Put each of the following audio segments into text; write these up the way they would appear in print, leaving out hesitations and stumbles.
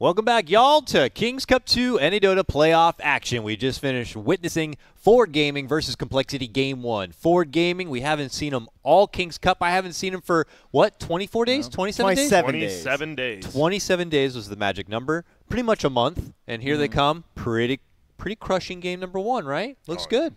Welcome back, y'all, to Kings Cup 2 NA Dota playoff action. We just finished witnessing Ford Gaming versus compLexity Game 1. Ford Gaming, we haven't seen them all Kings Cup. I haven't seen them for, what, 24 days? 27 days? 27 days. 27 days was the magic number. Pretty much a month. And here they come. Pretty crushing game number 1, right? Looks good.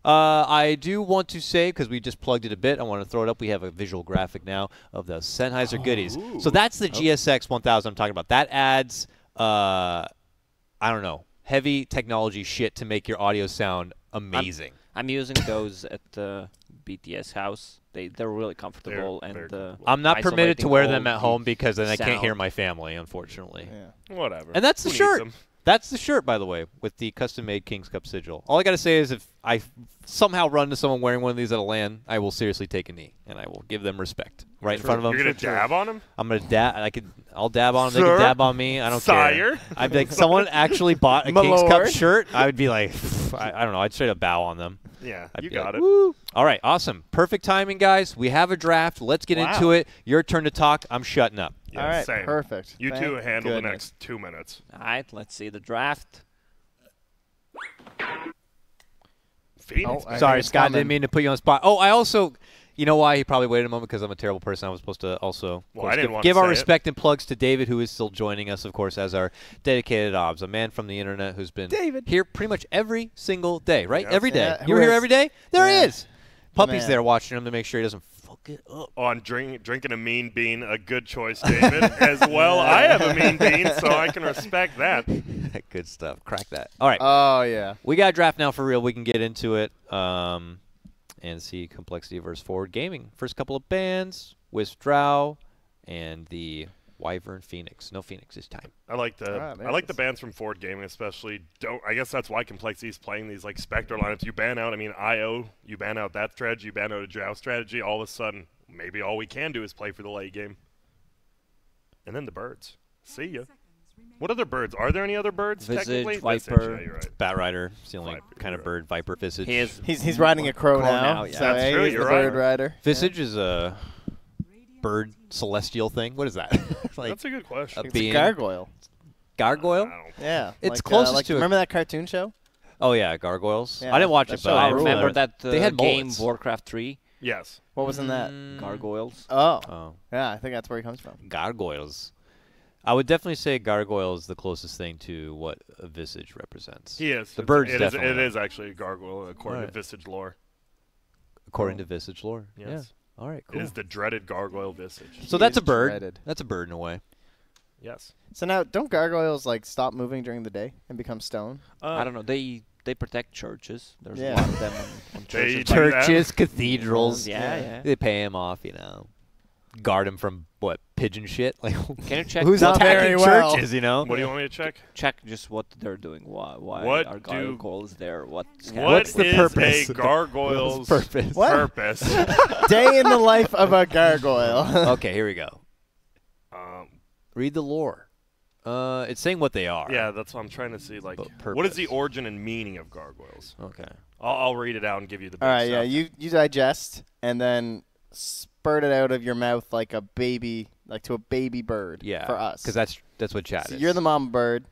I do want to say, because we just plugged it a bit, I want to throw it up. We have a visual graphic now of the Sennheiser goodies. So that's the GSX 1000 I'm talking about. That adds, I don't know, heavy technology shit to make your audio sound amazing. I'm using those at the BTS house. They're really comfortable. I'm not permitted to wear them at home because then I can't hear my family, unfortunately. Yeah. Whatever. And that's the shirt. That's the shirt, by the way, with the custom-made Kings Cup sigil. All I got to say is if I somehow run into someone wearing one of these at a LAN, I will seriously take a knee, and I will give them respect right in front of them. You're going to dab on them? I'm going to dab. I'll dab on them. They can dab on me. I don't care. I'd be like, someone actually bought a Kings Cup shirt, I would be like, I don't know. I'd straight up bow on them. Yeah, I'd you be got like, it. Woo. All right, awesome. Perfect timing, guys. We have a draft. Let's get into it. Your turn to talk. I'm shutting up. Yeah, all right, same. perfect. You two handle the next 2 minutes. All right, let's see the draft. Phoenix. Sorry, Scott. Didn't mean to put you on the spot. Oh, I also, you know why he probably waited a moment? Because I'm a terrible person. I was supposed to also give our respect and plugs to David, who is still joining us, of course, as our dedicated obs, a man from the internet who's been here pretty much every single day, right? Every day. Yeah, you were here every day? There he is. Puppy's there watching him to make sure he doesn't fuck it up. Oh, I'm drinking a mean bean. A good choice, David. As well, I have a mean bean, so I can respect that. Good stuff. Crack that. All right. Oh, yeah. We got a draft now for real. We can get into it and see compLexity versus Ford Gaming. First couple of bands, Wisp-Drow and the Wyvern Phoenix. No Phoenix this time. I like the bands from Ford Gaming, especially. I guess that's why compLexity is playing these like Spectre lineups. You ban out, IO, you ban out that strategy, you ban out a Drow strategy. All of a sudden, maybe all we can do is play for the late game. And then the birds. See ya. What other birds? Are there any other birds? Visage, Viper, yeah, you're right. Bat Rider. It's the only kind of bird. Viper, Visage. He's riding a crow now. Yeah. So That's true. he's You're the right. bird rider. Visage is a bird celestial thing. What is that? Like That's a good question. It's a gargoyle. Gargoyle? Yeah. It's closest to remember that cartoon show? Oh, yeah, Gargoyles. Yeah, I didn't watch it, but I remember that they had game bullets. Warcraft 3. Yes. What was in that? Gargoyles. Oh. Yeah, I think that's where he comes from. Gargoyles. I would definitely say gargoyle is the closest thing to what a Visage represents. He is. The bird's definitely. It is actually a gargoyle according to Visage lore. According to Visage lore. Yes. Yeah. All right, cool. It is the dreaded gargoyle Visage. So that's a bird. Dreaded. That's a bird in a way. Yes. So now, don't gargoyles like stop moving during the day and become stone? I don't know. They protect churches. There's a Yeah. lot of them on churches. Churches, cathedrals. Yeah. They pay him off, Guard him from, what, pigeon shit? Like, Can you check? who's Not attacking very well. churches, What do you want me to check? Check just what they're doing. Why What are do- gargoyles there? What's What the is purpose? a gargoyle's purpose? What? purpose? Day in the life of a gargoyle. Okay, here we go. Read the lore. It's saying what they are. Yeah, that's what I'm trying to see. Like, But what is the purpose. origin and meaning of gargoyles? Okay. I'll read it out and give you the big All right, stuff. yeah, you digest and then spurt it out of your mouth like a baby, like to a baby bird. Yeah. For us, Because that's what chat so is. you're the mama bird,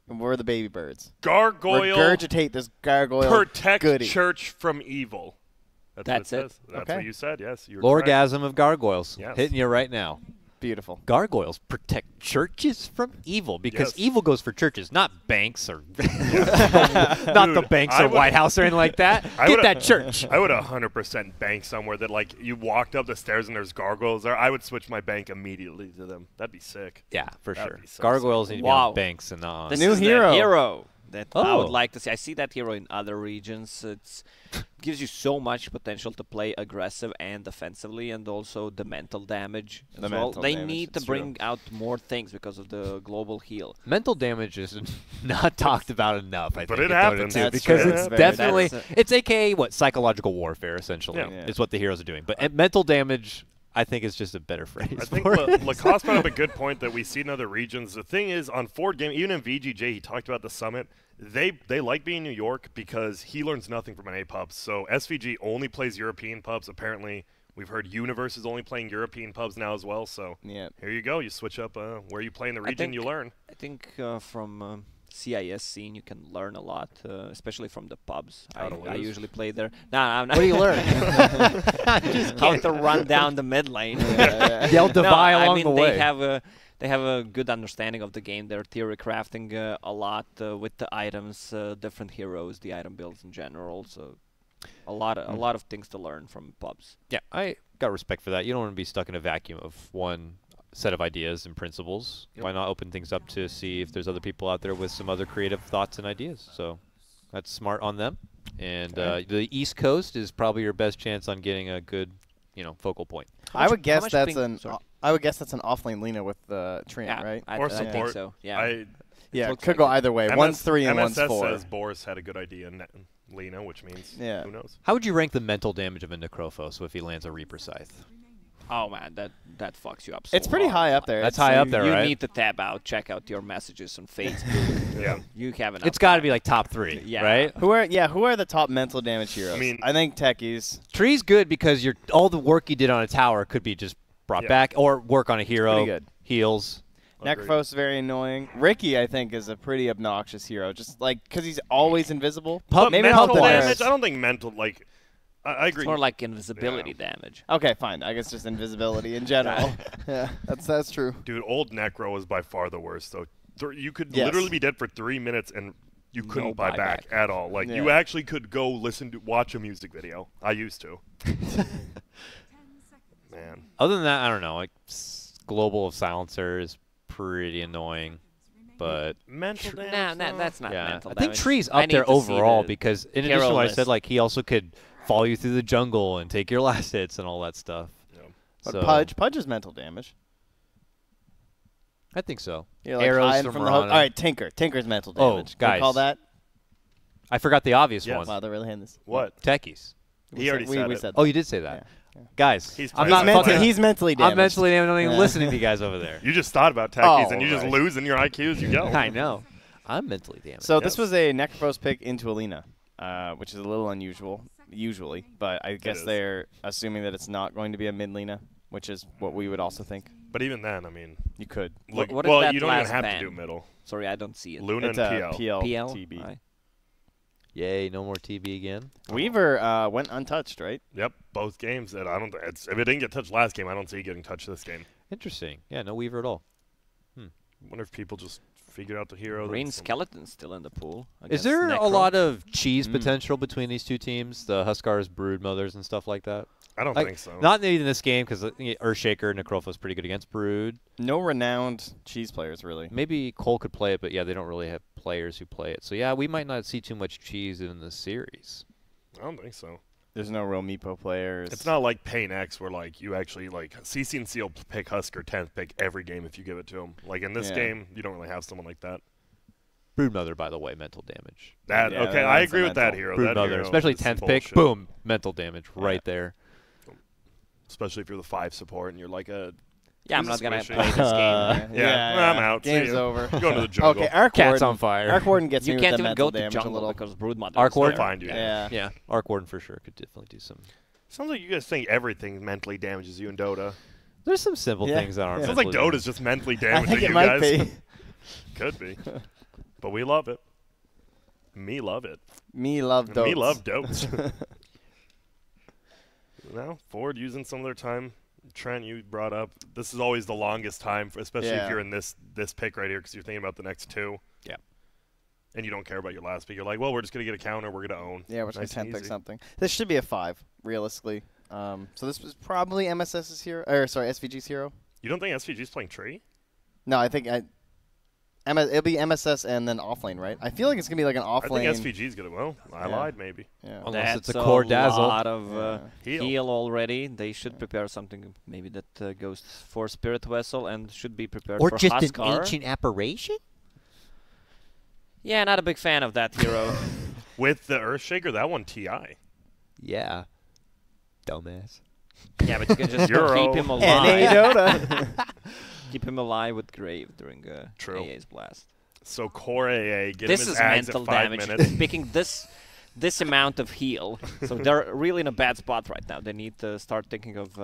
and we're the baby birds. Gargoyle Regurgitate this gargoyle protect goodie. church from evil. That's what it. says. That's Okay. what you said. Yes, you were correct. Lorgasm of gargoyles. Yes. Hitting you right now. Beautiful. Gargoyles protect churches from evil because Yes. evil goes for churches, not banks or not the banks or White House or anything like that. Get that church. I would 100% bank somewhere that like you walked up the stairs and there's gargoyles there. I would switch my bank immediately to them. That'd be sick. Yeah, for That'd sure. be so Gargoyles sick. need to be on banks and not on. This New is hero. The hero that I Oh. would like to see. I see that hero in other regions. It gives you so much potential to play aggressive and defensively, and also the mental damage as well. mental They damage, need to it's true. bring out more things because of the global heal. Mental damage is not talked about enough, I But think. it in Dota happens. too, That's because true. it's That's definitely That's it's AKA what psychological warfare essentially Yeah. is what the heroes are doing. But mental damage, I think, is just a better phrase. I think for it. Lacoste brought up a good point that we see in other regions. The thing is, on Ford Game, even in VGJ, he talked about the Summit. They like being in New York because he learns nothing from an A pubs. So SVG only plays European pubs. Apparently, We've heard Universe is only playing European pubs now as well. So Yeah. here you go. You switch up where you play in the region, you learn. I think from CIS scene you can learn a lot, especially from the pubs. How to I lose. usually play there. Nah, I'm not. What do you learn? How to run down the mid lane. They'll divide no, along I mean the way. they have a good understanding of the game. They're theory crafting a lot with the items, different heroes, the item builds in general. So a lot of things to learn from pubs. Yeah, I got respect for that. You don't want to be stuck in a vacuum of one set of ideas and principles. Yep. Why not open things up to see if there's other people out there with some other creative thoughts and ideas? So that's smart on them. And the East Coast is probably your best chance on getting a good, focal point. I would guess much that's ping- sorry. I would guess that's an offlane Lena with Trent, Yeah, right? I Or think support. so. Yeah. Yeah, looks could like go it. either way. One's 3 and one's MSS 4. says Boris had a good idea in Lena, which means who knows. How would you rank the mental damage of a Necrophos if he lands a Reaper Scythe? Oh man, that fucks you up. So It's pretty hard. high up there. That's It's- high up there, You right? need to tab out, check out your messages on Facebook. Yeah. You have enough. It's got to time. be like top 3, Yeah. right? Who are the top mental damage heroes? I mean- I think techies. Tree's good because all the work you did on a tower could be just brought Yeah. back, or work on a hero, pretty good. heals. Agreed. Necrophos is very annoying. Ricky, I think, is a pretty obnoxious hero, just like because he's always invisible. But Maybe mental Pub Wars. damage, I don't think mental, like, I It's agree. more like invisibility damage. Okay, fine. I guess just invisibility in general. Yeah, that's true. Dude, old Necro was by far the worst, though. You could Yes. literally be dead for 3 minutes and you couldn't No buy buyback. back at all. Like, you Yeah. actually could go watch a music video. I used to. Man. Other than that, I don't know. Like Global of Silencer is pretty annoying, but Mental Nah, damage. nah, that's not yeah, mental I think damage. Tree's I up there need to see overall the because in hero addition to what I list. said, like he also could follow you through the jungle and take your last hits and all that stuff. Yeah. But So, Pudge is mental damage. I think so. You're like Arrows hiding from the hook. Rana. All right, Tinker's mental Oh, damage. Can we guys. call that? I forgot the obvious Yes. one. Wow, they're really hitting this. What? Techies. He already said we it. said Oh, that. you did say that. Yeah. Guys, He's I'm playing not mental- fucking. He's mentally damaged. I'm mentally damaged. I'm not even Yeah. listening to you guys over there. You just thought about techies and you just right. lose in your IQ as you go. I know. I'm mentally damaged. So Yes. this was a Necrophos pick into Alina, which is a little unusual usually, but I guess is. they're assuming that it's not going to be a mid Lina, which is what we would also think. But even then, I mean, You could. like, what is well, that you don't even last have ban? to do middle. Sorry, I don't see it. Luna It's and a PL. PL. TB. Aye. Yay, no more TB again. Weaver went untouched, right? Yep, both games. And I don't. If it didn't get touched last game, I don't see it getting touched this game. Interesting. Yeah, no Weaver at all. I wonder if people just figured out the hero. Green that's- Skeleton's still in the pool. Is against there a Necro. lot of cheese Mm. potential between these two teams? The Huskars, Brood Mothers, and stuff like that? I don't Like, think so. Not in this game because Earthshaker and Necrophos pretty good against Brood. No renowned cheese players, really. Maybe Cole could play it, but yeah, they don't really have players who play it. So yeah, we might not see too much cheese in the series. I don't think so. There's no real Meepo players. It's not like Pain X where like you actually like CC&C will pick Husker 10th pick every game if you give it to him. Like in this Yeah. game, you don't really have someone like that. Brood Mother, by the way, mental damage. That Yeah, okay, I that's agree a with that mental. hero. Brood That Mother, hero especially is 10th some pick, bullshit. boom, mental damage right there. Especially if you're the 5 support and you're like a Yeah, I'm Who's not gonna squishy? play this game. Yeah, I'm out. See Game's ya. over. going to the jungle. Okay, Arc Cat's Warden. on fire. Arc Warden gets You me can't with the even mental go to damage a jungle little. because Brood Mother. Arc is Warden? there. Find you. Yeah. Yeah, Arc Warden for sure could definitely do some. Sounds like you guys think everything mentally damages you in Dota. There's some simple Yeah. things that aren't. Yeah. Sounds like mentally Dota's just mentally I damaging think it you might guys. be. Could be. But we love it. Me love it. Me love dotes. Me love dotes. Now, Ford using some of their time. Trent, you brought up this is always the longest time, especially Yeah. if you're in this pick right here because you're thinking about the next two. Yeah. And you don't care about your last pick. You're like, well, we're just gonna get a counter. We're gonna own. Yeah, we're just Nice gonna and 10 pick easy. something. This should be a 5, realistically. So this was probably MSS's hero, or sorry, SVG's hero. You don't think SVG's playing Tree? No, I think it'll be MSS and then offlane, right? I feel like it's gonna be like an I offlane. think SVG's gonna. Well, I Yeah. lied maybe. Yeah. Unless That's it's a core dazzle. lot of Yeah. Heal. already. They should prepare something maybe that goes for Spirit Vessel and should be prepared Or for just Huskar. an ancient apparition? Yeah, not a big fan of that hero. With the Earthshaker, that one TI. Yeah. Dumbass. Yeah, but you can just Euro. keep him NA alive. Dota. Keep him alive with Grave during True. AA's blast. So core AA, get This him his is ags mental at 5 damage. minutes. Picking this this amount of heal. So they're really in a bad spot right now. They need to start thinking of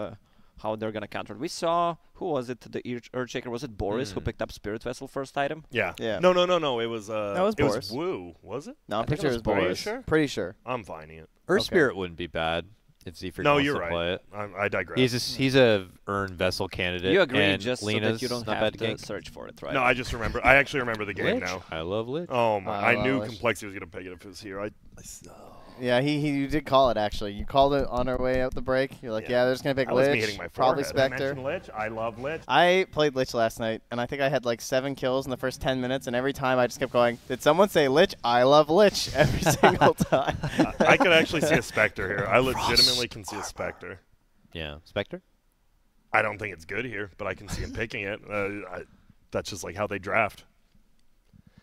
how they're going to counter it. We saw, who was it, the Earthshaker? Was it Boris who picked up Spirit Vessel first item? Yeah. Yeah. No. It was was it Boris. was Woo, was it? No, I'm I think pretty sure it it was was Boris. Boris. Sure? Pretty sure. I'm finding it. Earth Okay. Spirit wouldn't be bad if Zephyr No, wants you're to right. play it. I digress. He's a earn vessel candidate. You agree and just so Lena's that you don't not have bad to gank. search for it, right? No, I just remember. I actually remember the game Lich? now. I love Lich. Oh my! I knew Lich. complexity was gonna pick it if it was here. Yeah, you did call it, actually. You called it on our way out the break. You're like, yeah, they're just going to pick that was Lich, me hitting my probably forehead. Spectre. I mentioned Lich. I love Lich. I played Lich last night, and I think I had like 7 kills in the first 10 minutes, and every time I just kept going, did someone say Lich? I love Lich every single time. I could actually see a Spectre here. I legitimately can see a Spectre. Yeah, Spectre. I don't think it's good here, but I can see him picking it. That's just like how they draft.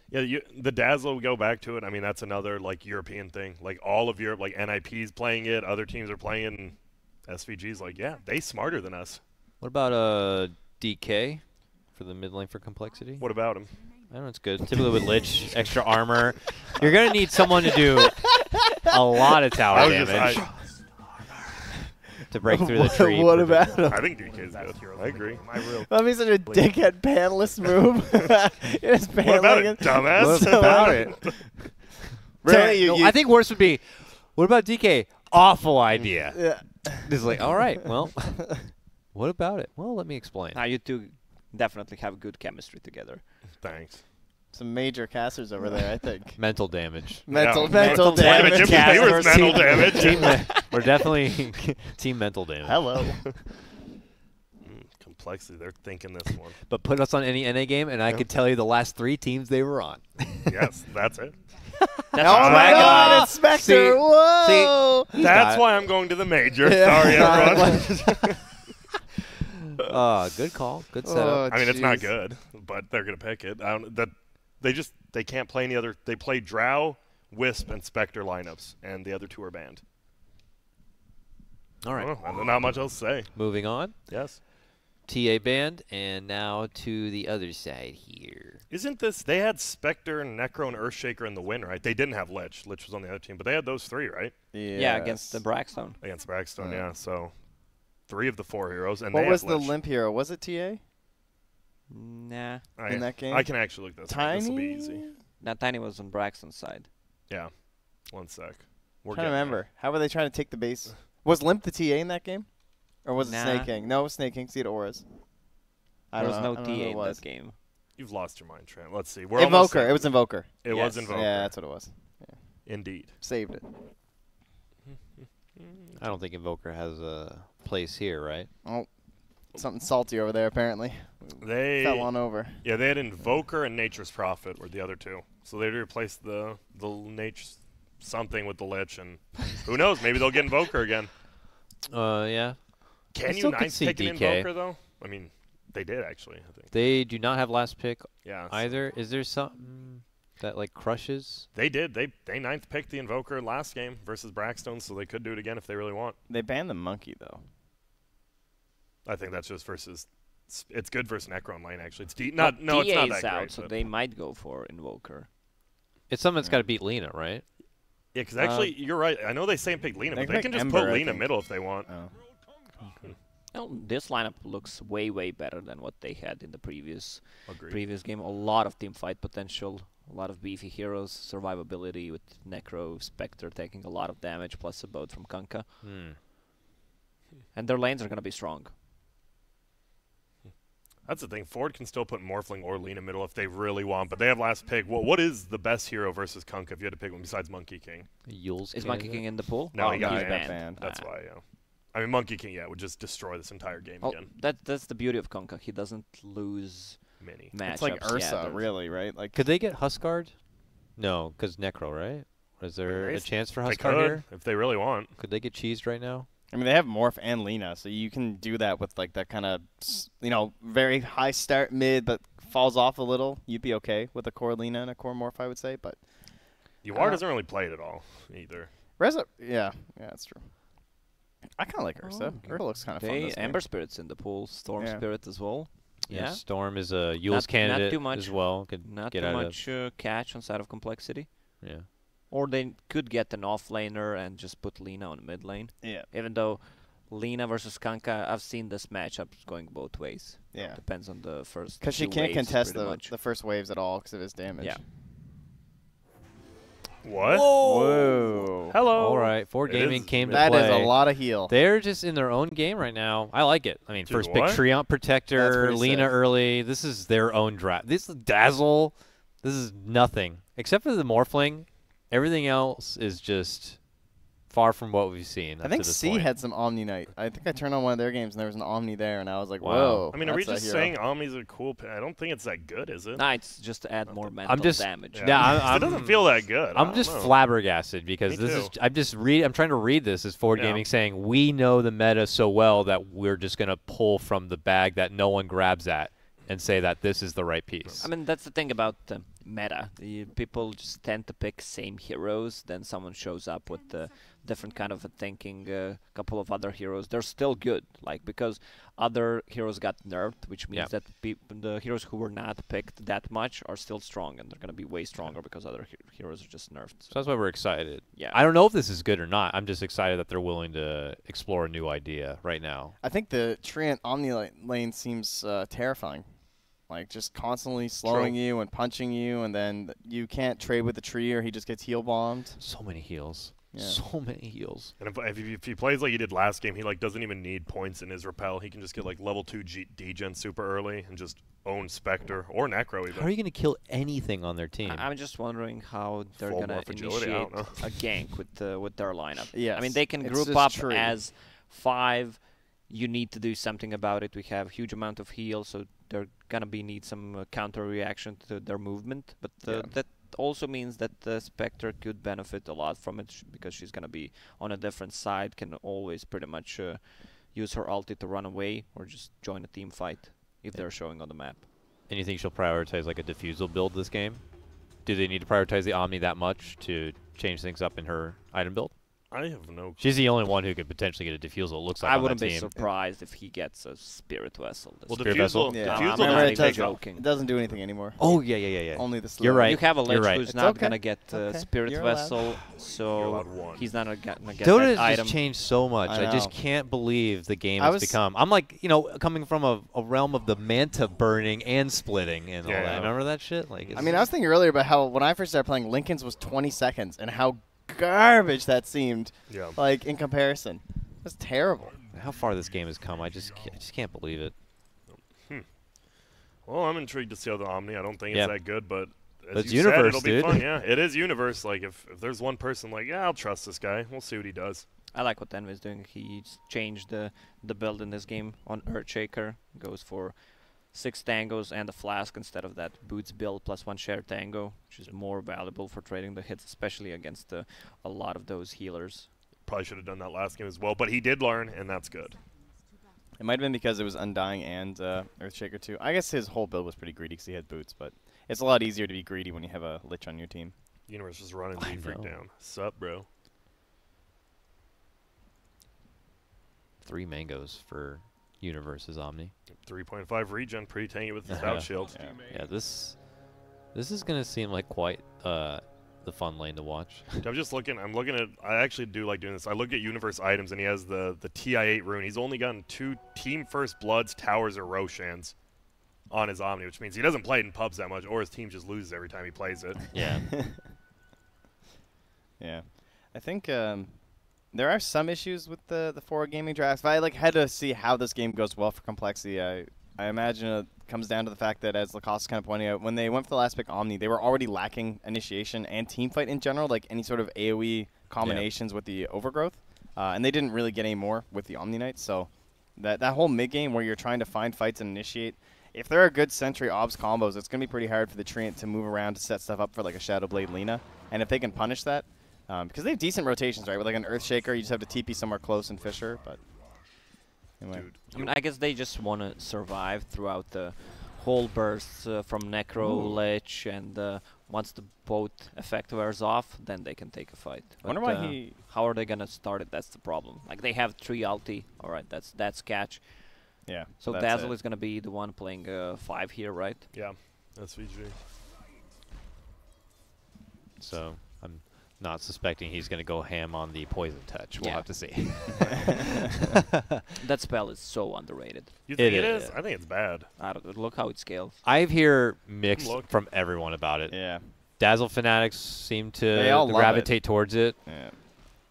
Yeah, the Dazzle, we go back to it. I mean, that's another like European thing. Like all of Europe, like NIP's playing it, other teams are playing it, and SVG's like, yeah, they smarter than us. What about DK for the mid lane for complexity? What about him? I don't know, it's good. Typically with Lich, extra armor. You're going to need someone to do a lot of tower damage to break through the tree. What about him? I think DK's good. I agree. That'd be such a dickhead panelist move. You're just What about paneling it, dumbass? What about it? Really? No, I think worse would be, what about DK? Awful idea. Yeah. It's like, all right, well, what about it? Well, let me explain. Now you two definitely have good chemistry together. Thanks. Some major casters over there, I think. Mental damage. Mental Mental damage. Jimmy Viewers mental damage. We're definitely team mental damage. Hello. Complexity, they're thinking this one. But put us on any NA game, and I could tell you the last 3 teams they were on. Yes, that's it. That's Oh my God, it's Spectre! See- Whoa! That's why I'm going to the major. Sorry, everyone. Good call. Good setup. I mean, it's not jeez. good, but they're gonna pick it. They can't play any other. They play Drow, Wisp, and Spectre lineups, and the other 2 are banned. All right. And not much else to say. Moving on. Yes. TA band, and now to the other side here. Isn't this? They had Spectre, Necro, and Earthshaker in the win, right? They didn't have Lich. Lich was on the other team, but they had those 3, right? Yeah, against the Braxton. Against Braxton, yeah. So 3 of the 4 heroes, and What they was had the Lich. limp hero? Was it TA? Nah. in that game? I can actually look this up. This will be Tiny? easy. That Tiny was on Braxton's side. Yeah. 1 sec. We're Trying to getting remember. How were they trying to take the base? Was Limp the TA in that game? Or was it Nah. Snake King? No, it was Snake King. See it auras. I There don't was know. no I don't TA know who in it was. that game. there. You've lost your mind, Trent. Let's see. We're almost Invoker. there. It was Invoker. It was Yes. Invoker. Yeah, that's what it was. Indeed. Saved it. I don't think Invoker has a place here, right? Oh, something salty over there apparently. They Fell on over. Yeah, they had Invoker and Nature's Prophet were the other 2. So they replaced the Nature something with the Lich, and who knows? Maybe they'll get Invoker again. Yeah. Can you still could 9th see pick an DK. Invoker though? I mean, they did actually. I think. They do not have last pick Yeah. either. Is there something that like crushes? They did. They 9th picked the Invoker last game versus Braxton, so they could do it again if they really want. They banned the monkey though. I think that's just versus. It's good versus Necron lane actually. It's Well, no, it's not TA that is out, great. so but- they might go for Invoker. It's something that's got to beat Lena, right? Yeah, because actually you're right. I know they say pick Lena, They but they can can just Ember, put I Lena think. middle if they want. Oh. Well, this lineup looks way better than what they had in the previous Agreed. game. A lot of team fight potential, a lot of beefy heroes, survivability with Necro, Spectre taking a lot of damage, plus a boat from Kunkka. And their lanes are going to be strong. That's the thing. Ford can still put Morphling or Lena middle if they really want, but they have last pick. What is the best hero versus Kunkka if you had to pick one besides Monkey King? Yule's Is Monkey King in the pool? No, Oh, he got he's banned. banned. That's why, yeah. I mean, Monkey King, yeah, would just destroy this entire game Oh, again. that's the beauty of Kunkka. He doesn't lose Mini. matchups. It's like Ursa, yeah, really, right? Like Could they get Huskard? No, because Necro, right? Is there a They chance for They Huskard could, here? if they really want. Could they get cheesed right now? I mean, they have Morph and Lena, so you can do that with like that kind of, very high start mid, but falls off a little. You'd be okay with a core Lena and a core Morph, I would say. But Yuar doesn't really play it at all, either. Reza, yeah, that's true. I kind of like Ursa. Oh, Ursa looks kind of fun. They This game. Ember Spirit's in the pool, Storm Yeah. Spirit as well. Yeah, Storm is a Yule's Not candidate too much. as well. Could not get too out much catch on side of complexity. of yeah. Or they could get an offlaner and just put Lina on mid lane. Yeah. Even though Lina versus Kanka, I've seen this matchup going both ways. Yeah. Depends on the first. Because she few can't waves, contest pretty the first waves at all because of his damage. Yeah. What? Whoa. Hello. All right, 4 It Gaming is- came to That play. is a lot of heal. They're just in their own game right now. I like it. I mean, Dude, first pick what? Treant That's Protector, pretty Lina sick. early. This is their own draft. This is Dazzle. This is nothing. Except for the Morphling, everything else is just far from what we've seen. I up think to this C point. had some Omni Knight. I think I turned on one of their games and there was an Omni there, and I was like, Wow. whoa. I mean, are we that's a just hero. saying Omni's a cool pick? I don't think it's that good, is it? Nah, it's just to add more mental just- damage. Yeah, it doesn't feel that good. I I'm don't just know. flabbergasted because Me this is. too. I'm trying to read this as Forward Yeah. Gaming saying we know the meta so well that we're just gonna pull from the bag that no one grabs at and say that this is the right piece. I mean, that's the thing about meta. People just tend to pick same heroes. Then someone shows up with a different kind of a thinking, couple of other heroes. They're still good, like because other heroes got nerfed, which means Yeah. that the heroes who were not picked that much are still strong, and they're gonna be way stronger because other heroes are just nerfed. So that's why we're excited. Yeah. I don't know if this is good or not. I'm just excited that they're willing to explore a new idea right now. I think the Treant Omni lane seems terrifying. Like, just constantly slowing you and punching you, and then you can't trade with the tree or he just gets heal bombed. So many heals. Yeah. So many heals. And if he plays like he did last game, he like doesn't even need points in his repel. He can just get like level 2 degen super early and just own Spectre or Necro even. How are you going to kill anything on their team? I'm just wondering how they're Full gonna morph agility, I initiate don't know. a gank with their lineup. Yes, I mean they can it's group just up tree. as 5. You need to do something about it. We have huge amount of heal, so they're gonna need some counter reaction to their movement. But that also means that the Spectre could benefit a lot from it because she's gonna be on a different side. Can always pretty much use her ulti to run away or just join a team fight if they're showing on the map. And you think she'll prioritize like a diffusal build this game? Do they need to prioritize the Omni that much to change things up in her item build? I have no. She's the only one who could potentially get a diffusal, it looks like, I on wouldn't that be team. surprised if he gets a Spirit Vessel. Well, Spirit Vessel? diffusal. Yeah. I'm Diffusal not Remember, doesn't it take doesn't, that. it doesn't do anything anymore. Oh, yeah. Only the slow. You're right. You have a You're Lich right. who's It's not okay. gonna get Okay. Spirit You're allowed. Vessel, You're so allowed one. he's not gonna get Dota that has item. just changed so much. I I just know. can't believe the game I has was- become. I'm like, coming from a realm of the Manta burning and splitting and all Yeah, that. yeah. Remember that shit? Like, I mean, I was thinking earlier about how when I first started playing, Lincoln's was 20 seconds and how garbage that seemed, Yeah. like, in comparison. That's terrible. how far this game has come. I just can't believe it. Well, I'm intrigued to see how the Omni. I don't think Yeah. it's that good, but as That's you Universe, said, it'll dude. be fun. Yeah, it is Universe. Like if there's one person like, yeah, I'll trust this guy. We'll see what he does. I like what Envy's doing. He's changed the build in this game on Earthshaker. Goes for 6 tangos and a flask instead of that boots build plus 1 shared tango, which is more valuable for trading the hits, especially against a lot of those healers. Probably should have done that last game as well, but he did learn, and that's good. It might have been because it was Undying and Earthshaker too. I guess his whole build was pretty greedy because he had boots, but it's a lot easier to be greedy when you have a Lich on your team. Universe is running I Z-Freak know. down. Sup, bro? 3 mangoes for Universe's Omni. 3.5 regen, pretty tanky with the Stout Shield. Yeah. Yeah, this is gonna seem like quite the fun lane to watch. I'm just looking. I'm looking at. I actually do like doing this. I look at Universe items, and he has the TI8 rune. He's only gotten 2 Team First Bloods, Towers, or Roshans on his Omni, which means he doesn't play it in pubs that much, or his team just loses every time he plays it. Yeah. Yeah, I think there are some issues with the forward gaming drafts. If I had to see how this game goes well for complexity, I imagine it comes down to the fact that, as Lacoste kind of pointing out, when they went for the last pick Omni, they were already lacking initiation and team fight in general, like any sort of AoE combinations with the overgrowth, and they didn't really get any more with the Omni Knights. So that whole mid game where you're trying to find fights and initiate. If there are good Sentry Obs combos, it's going to be pretty hard for the Treant to move around to set stuff up for like a Shadowblade Lina. And if they can punish that, because they have decent rotations, right? With like an Earthshaker, you just have to TP somewhere close and Fisher. But anyway, Dude, I mean, I guess they just want to survive throughout the whole bursts from Necro, Lich, and once the both effect wears off, then they can take a fight. I wonder But, why he. How are they gonna start it? That's the problem. Like they have 3 ulti. All right, that's catch. Yeah. So that's Dazzle it. is gonna be the one playing 5 here, right? yeah, that's VG. So I'm not suspecting he's going to go ham on the poison touch. We'll Yeah. have to see. That spell is so underrated. You think It it is. is? I think it's bad. I don't, look how it scales. I've heard mixed Look. from everyone about it. Yeah. Dazzle fanatics seem They all to love gravitate towards it. Yeah.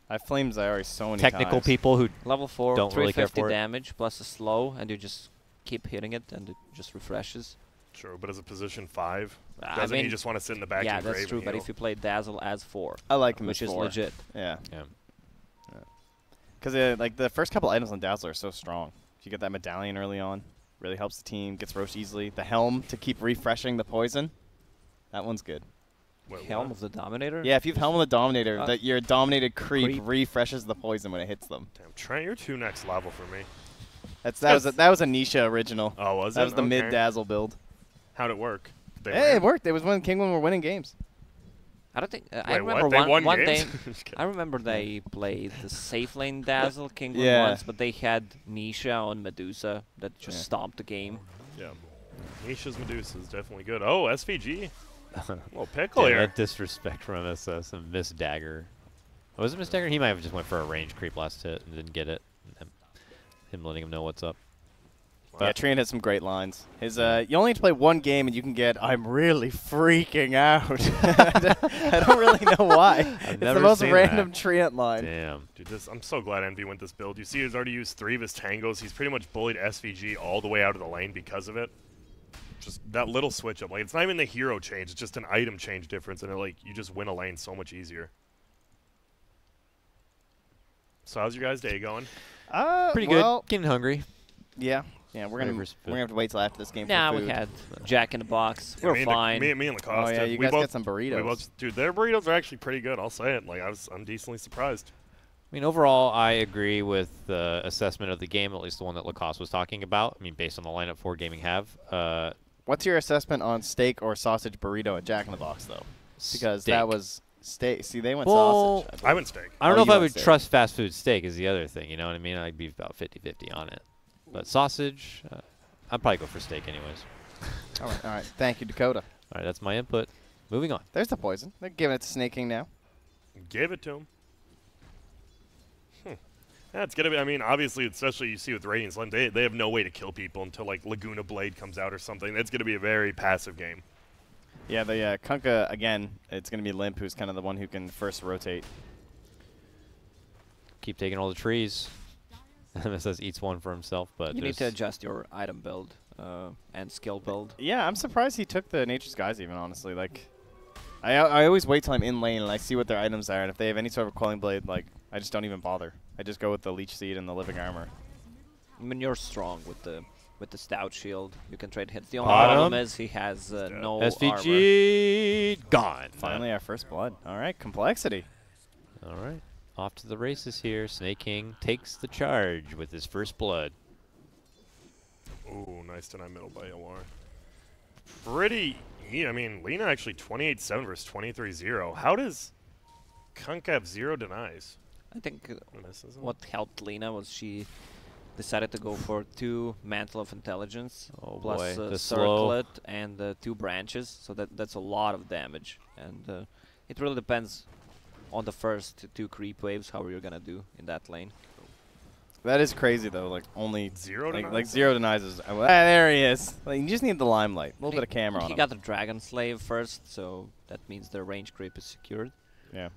I flamed Zyori so many Technical times. people who Level 4, Don't really care 350 for it. damage plus a slow, and you just keep hitting it, and it just refreshes. True, but as a position 5, I doesn't he mean, just want to sit in the back yeah, and that's grave true. and But heal? if you play Dazzle as 4, I like him which as is 4. legit. Yeah. yeah. Because like the first couple items on Dazzler are so strong. If you get that medallion early on, really helps the team. Gets roached easily. The helm to keep refreshing the poison. That one's good. Wait, Helm what? of the Dominator? Yeah, if you've Helm of the Dominator, that your dominated creep Creep. refreshes the poison when it hits them. Damn, Trent, you're too next level for me. That was a Nisha original. Oh, was it? That was the Okay. mid Dazzle build. How'd it work? They Hey, win? it worked. It was when King were winning games. I don't think. I Wait, remember what? They won one games? day. Just kidding. I remember they played the safe lane Dazzle King Yeah. once, but they had Nisha on Medusa that just Yeah. stomped the game. Yeah. Nisha's Medusa is definitely good. Oh, SVG. Little pickle Damn, here. that disrespect from MSS and Miss Dagger. Was it Miss Dagger? He might have just went for a range creep last hit and didn't get it. And him letting him know what's up. Yeah, Trian has some great lines. His you only have to play one game and you can get I'm really freaking out. I don't really know why. It's the never most seen random that. Triant line. Damn. Dude, I'm so glad Envy went this build. You see he's already used 3 of his tangos. He's pretty much bullied SVG all the way out of the lane because of it. Just that little switch up. Like, it's not even the hero change. It's just an item change difference. And, you just win a lane so much easier. So how's your guys' day going? Pretty well, good. Getting hungry. Yeah. Yeah, we're Ready gonna for some food. have to wait till after this game Nah, for we food. had Jack in the Box. Yeah, We're me fine. And me and Lacoste. Oh yeah, you we guys both, got some burritos. we both, dude, their burritos are actually pretty good. I'll say it. Like, I'm decently surprised. I mean, overall, I agree with the assessment of the game, at least the one that Lacoste was talking about. I mean, based on the lineup 4 Gaming have. What's your assessment on steak or sausage burrito at Jack in the Box though? Because Steak. that was steak. See, they went Well, sausage. I went steak. I don't Oh, know if you I want would steak. trust fast food steak is the other thing, you know what I mean? I'd be about 50-50 on it. But sausage, I'd probably go for steak anyways. All right. Thank you, Dakota. All right, that's my input. Moving on. There's the poison. They're giving it to Snake King now. Give it to him. Yeah, it's gonna be. I mean, obviously, especially you see with Radiant Slim, they have no way to kill people until like Laguna Blade comes out or something. It's gonna be a very passive game. Yeah, the Kunkka again. It's gonna be Limp, who's kind of the one who can first rotate. Keep taking all the trees. MSS eats one for himself, but You need to there's- adjust your item build and skill build. Yeah, I'm surprised he took the Nature's Guise even, honestly. Like, I always wait till I'm in lane and I see what their items are, and if they have any sort of Quelling Blade, like, I just don't even bother. I just go with the Leech Seed and the Living Armor. I mean, you're strong with the stout shield. You can trade hits. The only Bottom. problem is he has no armor. SVG gone. Finally, our first blood. All right, complexity. All right. Off to the races here. Snake King takes the charge with his first blood. Ooh, nice deny middle by LR. Pretty. I mean, Lena actually 28-7 versus 23-0. How does Kunk have 0 denies? I think Misses him? what helped Lena was she decided to go for 2 Mantle of Intelligence Oh plus boy, the slow. Circlet and 2 branches. So that's a lot of damage. And it really depends on the first 2 creep waves how you're gonna do in that lane. That is crazy, though. Like, only 0 denies? like 0 denies is. There he is. Like, you just need the limelight. A little bit of camera on He him. got the Dragon Slave first, so that means the range creep is secured. Yeah.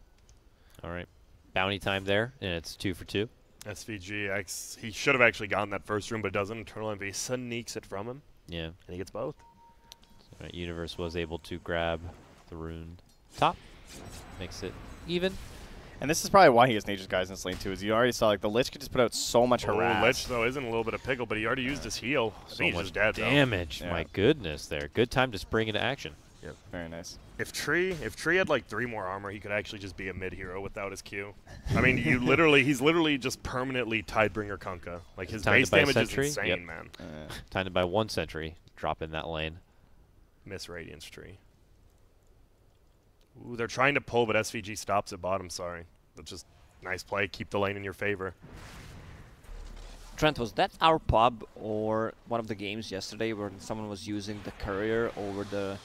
All right. Bounty time there, and it's 2 for 2. SVG, he should have actually gotten that first room, but doesn't. Eternal Envy sneaks it from him, Yeah. and he gets both. All right, Universe was able to grab the rune top. Makes it even. And this is probably why he has Nature's Guise in this lane, too, is you already saw, like, the Lich could just put out so much harass. Lich, though, isn't a little bit of pickle, but he already used his heal. I So think he's much just dead, though. damage. Yeah. My goodness there. Good time to spring into action. Very nice. If Tree had like 3 more armor, he could actually just be a mid hero without his Q. I mean, he's literally just permanently Tidebringer Kunkka. Like his Time to base buy a damage is sentry? insane, Yep. man. Time to buy 1 sentry. Drop in that lane. Miss Radiance Tree. Ooh, they're trying to pull, but SVG stops at bottom. Sorry, that's just nice play. Keep the lane in your favor. Trent, was that our pub or one of the games yesterday where someone was using the courier over the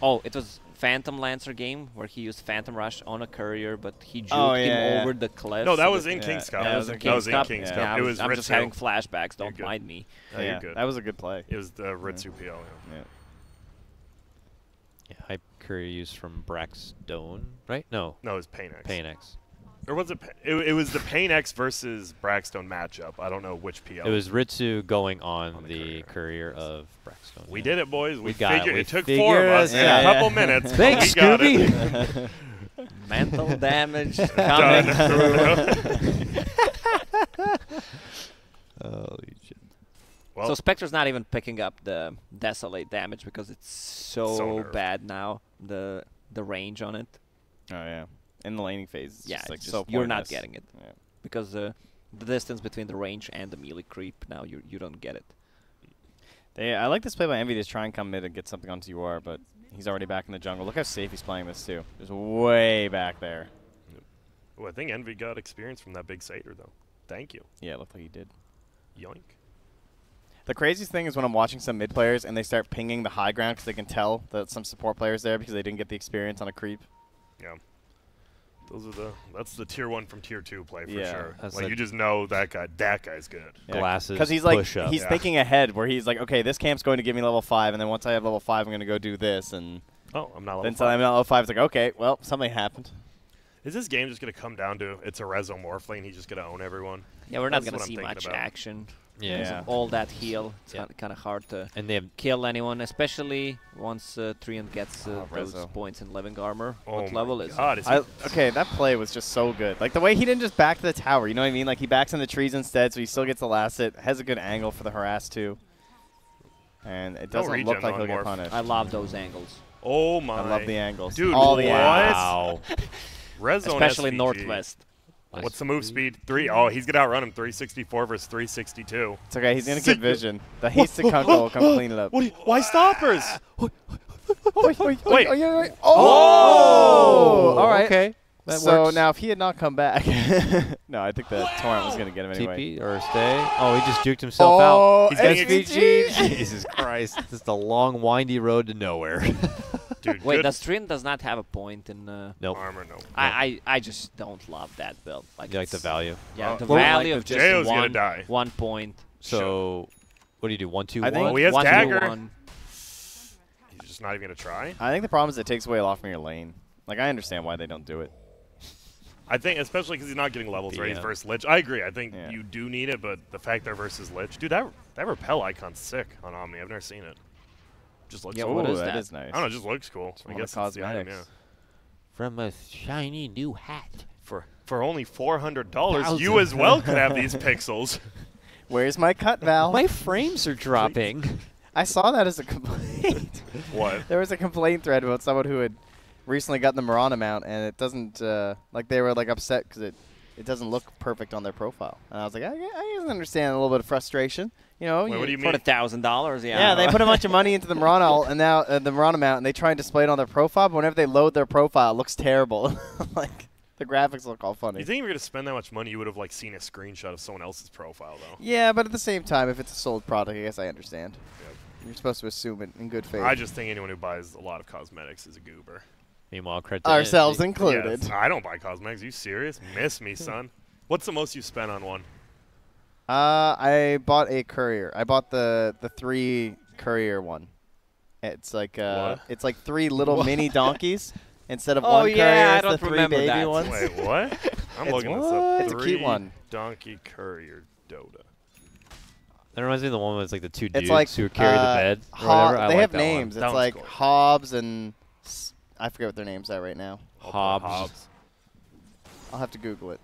Oh, it was Phantom Lancer game where he used Phantom Rush on a courier, but he juked him over the cliff. No, that so was that- in King's Cup. that was in King's Cup. Yeah, It was I'm just Ritsu. having flashbacks. You're Don't good. mind me. Oh, you're good. That was a good play. It was the Ritsu PL. Yeah. Yeah, hype courier used from Braxstone, right? No, No, it was Paynex. Paynex. Or was it? It was the Paynex versus Braxstone matchup. I don't know which PL. It was Ritsu going on the the courier of Braxstone. We did it, boys. We got it. figured We it took figured 4 of us it in out. a couple minutes. but Thanks, we got Scooby. it. Mental damage Done. coming through. Holy shit. Well, So Spectre's not even picking up the Desolate damage because it's so nerfed. bad now. The range on it. Oh yeah. In the laning phase, it's Yeah, just like it's so just- you're not pointless. getting it. Yeah. Because the distance between the range and the melee creep, now you don't get it. I like this play by Envy to try and come mid and get something onto UR, but he's already back in the jungle. Look how safe he's playing this too. Just way back there. I think Envy got experience from that big Satyr, though. Thank you. Yeah, it looked like he did. Yoink. The craziest thing is when I'm watching some mid players and they start pinging the high ground because they can tell that some support players there because they didn't get the experience on a creep. Yeah. That's the tier 1 from tier 2 play for Yeah, sure. that's Like a- you just know that guy's good. Glasses, Because he's like push-up. he's Yeah. thinking ahead where he's like, okay, this camp's going to give me level 5, and then once I have level 5, I'm going to go do this, and Oh, I'm not level then 5. until I'm at level 5, it's like, okay, well, something happened. Is this game just going to come down to it's a Rezo Morph lane, he's just going to own everyone? Yeah, we're not That's going to what I'm see thinking much about. action. Yeah. Because of all that heal. It's Yeah. kind of hard to And they have kill anyone, especially once Trian gets those Rezo. points in living armor. Oh What my level is God, it? is he Okay, that play was just so good. Like, the way he didn't just back to the tower, you know what I mean? Like, he backs in the trees instead, so he still gets the last hit. Has a good angle for the harass, too. And it doesn't look regen like on he'll get Morph. punished. I love those angles. Oh my. I love the angles. Dude, all the what? angles. wow. Red Zone Especially SVG. Northwest. What's the move speed? 3. Oh, he's going to outrun him 364 versus 362. It's okay, he's going to get vision. The hasted Kunko will come clean it up. Why stoppers? Wait. Oh! All right. Okay. That So works. now, if he had not come back, no, I think the torrent was going to get him anyway. TP or stay. Oh, he just juked himself Oh, out. He's getting SVG. Jesus Christ. This is the long, windy road to nowhere. Dude, Wait, good does Trian does not have a point in... Nope. armor, no. I just don't love that build. Like You like the it's- value? Yeah, Oh. the Well, value like of the just Jayo's gonna one, die. 1 point. So, what do you do? 1, 2, I think- 1? Oh, he has 1, 2, dagger. 1. He's just not even going to try. I think the problem is it takes away a lot from your lane. Like, I understand why they don't do it. I think, especially because he's not getting levels right. He's Yeah. versus Lich. I agree. I think Yeah. you do need it, but the fact they're versus Lich. Dude, that repel icon's sick on Omni. I've never seen it. Just looks Yeah, cool. what Ooh, is that that? is nice. I don't know, it just looks cool. I one of guess the it's the item, cosmetics. From a shiny new hat. For only $400, you as well could have these pixels. Where's my cut, Val? My frames are dropping. I saw that as a complaint. What? There was a complaint thread about someone who had recently gotten the Mirana mount, and it doesn't, like, they were, like, upset because it doesn't look perfect on their profile. And I was like, I can understand a little bit of frustration. You know, Wait, what do you For mean? the $1,000, yeah. yeah, they put a bunch of money into the Mirana, and now the Mirana mount, and they try and display it on their profile, but whenever they load their profile, it looks terrible. Like, the graphics look all funny. You think if you're going to spend that much money, you would have, like, seen a screenshot of someone else's profile, though? Yeah, but at the same time, if it's a sold product, I guess I understand. Yep. You're supposed to assume it in good faith. I just think anyone who buys a lot of cosmetics is a goober. Meanwhile, credit to Ourselves Envy. included. Yes. I don't buy cosmetics. You serious? Miss me, son. What's the most you spent on one? I bought a courier. I bought the 3 courier one. It's like What? it's like 3 little mini donkeys instead of Oh, one yeah, courier. I It's don't the 3 remember baby that. ones. Wait, what? I'm It's looking this what? up. It's a cute one. Donkey Courier Dota. That reminds me of the one with like the 2 It's dudes like who carry the bed. Or whatever. I they like have that one. names. That It's one's like cool. Hobbs and I forget what their names are right now. Hobbs. I'll have to Google it.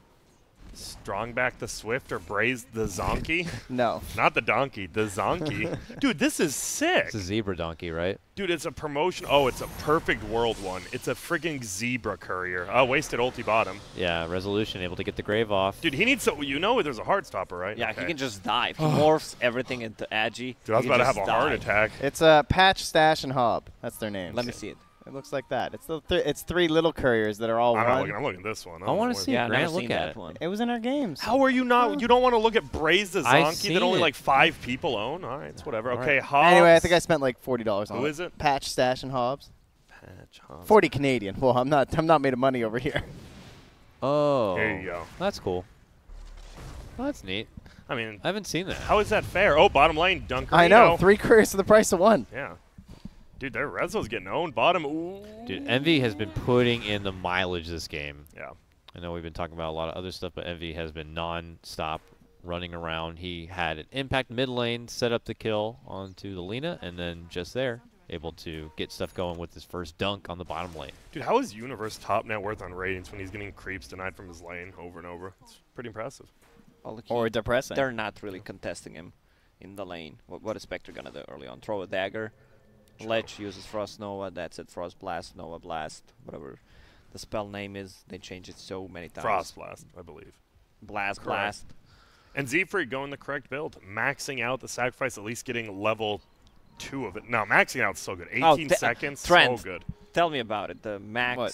Strongback the Swift or Braze the Zonkey? No. Not the donkey, the Zonkey. Dude, this is sick. It's a zebra donkey, right? Dude, it's a promotion. Oh, it's a perfect world one. It's a freaking zebra courier. Oh, wasted ulti bottom. Yeah, resolution, able to get the grave off. Dude, he needs so you know there's a heart stopper, right? Yeah, Okay. he can just die. If he morphs everything into Agi, Dude, I was he about to can have a just heart die. attack. It's Patch, Stash, and Hob. That's their names. Let me see it. It looks like that. It's it's 3 little couriers that are all I'm not one. looking. I'm looking at this one. I wanna don't know see what- Yeah, I've Grant, never look seen at that it. one. It was in our games. How are you not? You don't want to look at Braze the I've Zonkey seen that only it. like 5 people own? All right, it's whatever. All Okay, right. Hobbs. Anyway, I think I spent like $40 on it. Who is it? Patch, Stash, and Hobbs. Patch Hospital. 40 Canadian. Well, I'm not made of money over here. Oh. There you go. That's cool. Oh, that's neat. I mean, I haven't seen that. how is that fair? Oh, bottom lane, Dunker. I know. 3 careers for the price of 1. Yeah. Dude, their Rezo's getting owned. Bottom. Ooh. Dude, Envy has been putting in the mileage this game. Yeah. I know we've been talking about a lot of other stuff, but Envy has been non-stop running around. He had an impact mid lane, set up the kill onto the Lina, and then just there, able to get stuff going with his first dunk on the bottom lane. Dude, how is Universe top net worth on ratings when he's getting creeps denied from his lane over and over? It's pretty impressive. Well, Or depressing. they're not really contesting him in the lane. What is Spectre gonna do early on? Throw a dagger. Lich uses Frost Nova. That's it. Frost Blast, Nova Blast, whatever the spell name is. They change it so many times. Frost Blast, I believe. Blast, Correct. Blast. And Z-Freak going the correct build. Maxing out the sacrifice, at least getting level 2 of it. No, maxing out is so good. 18 seconds, Trent, so good. Tell me about it. The What?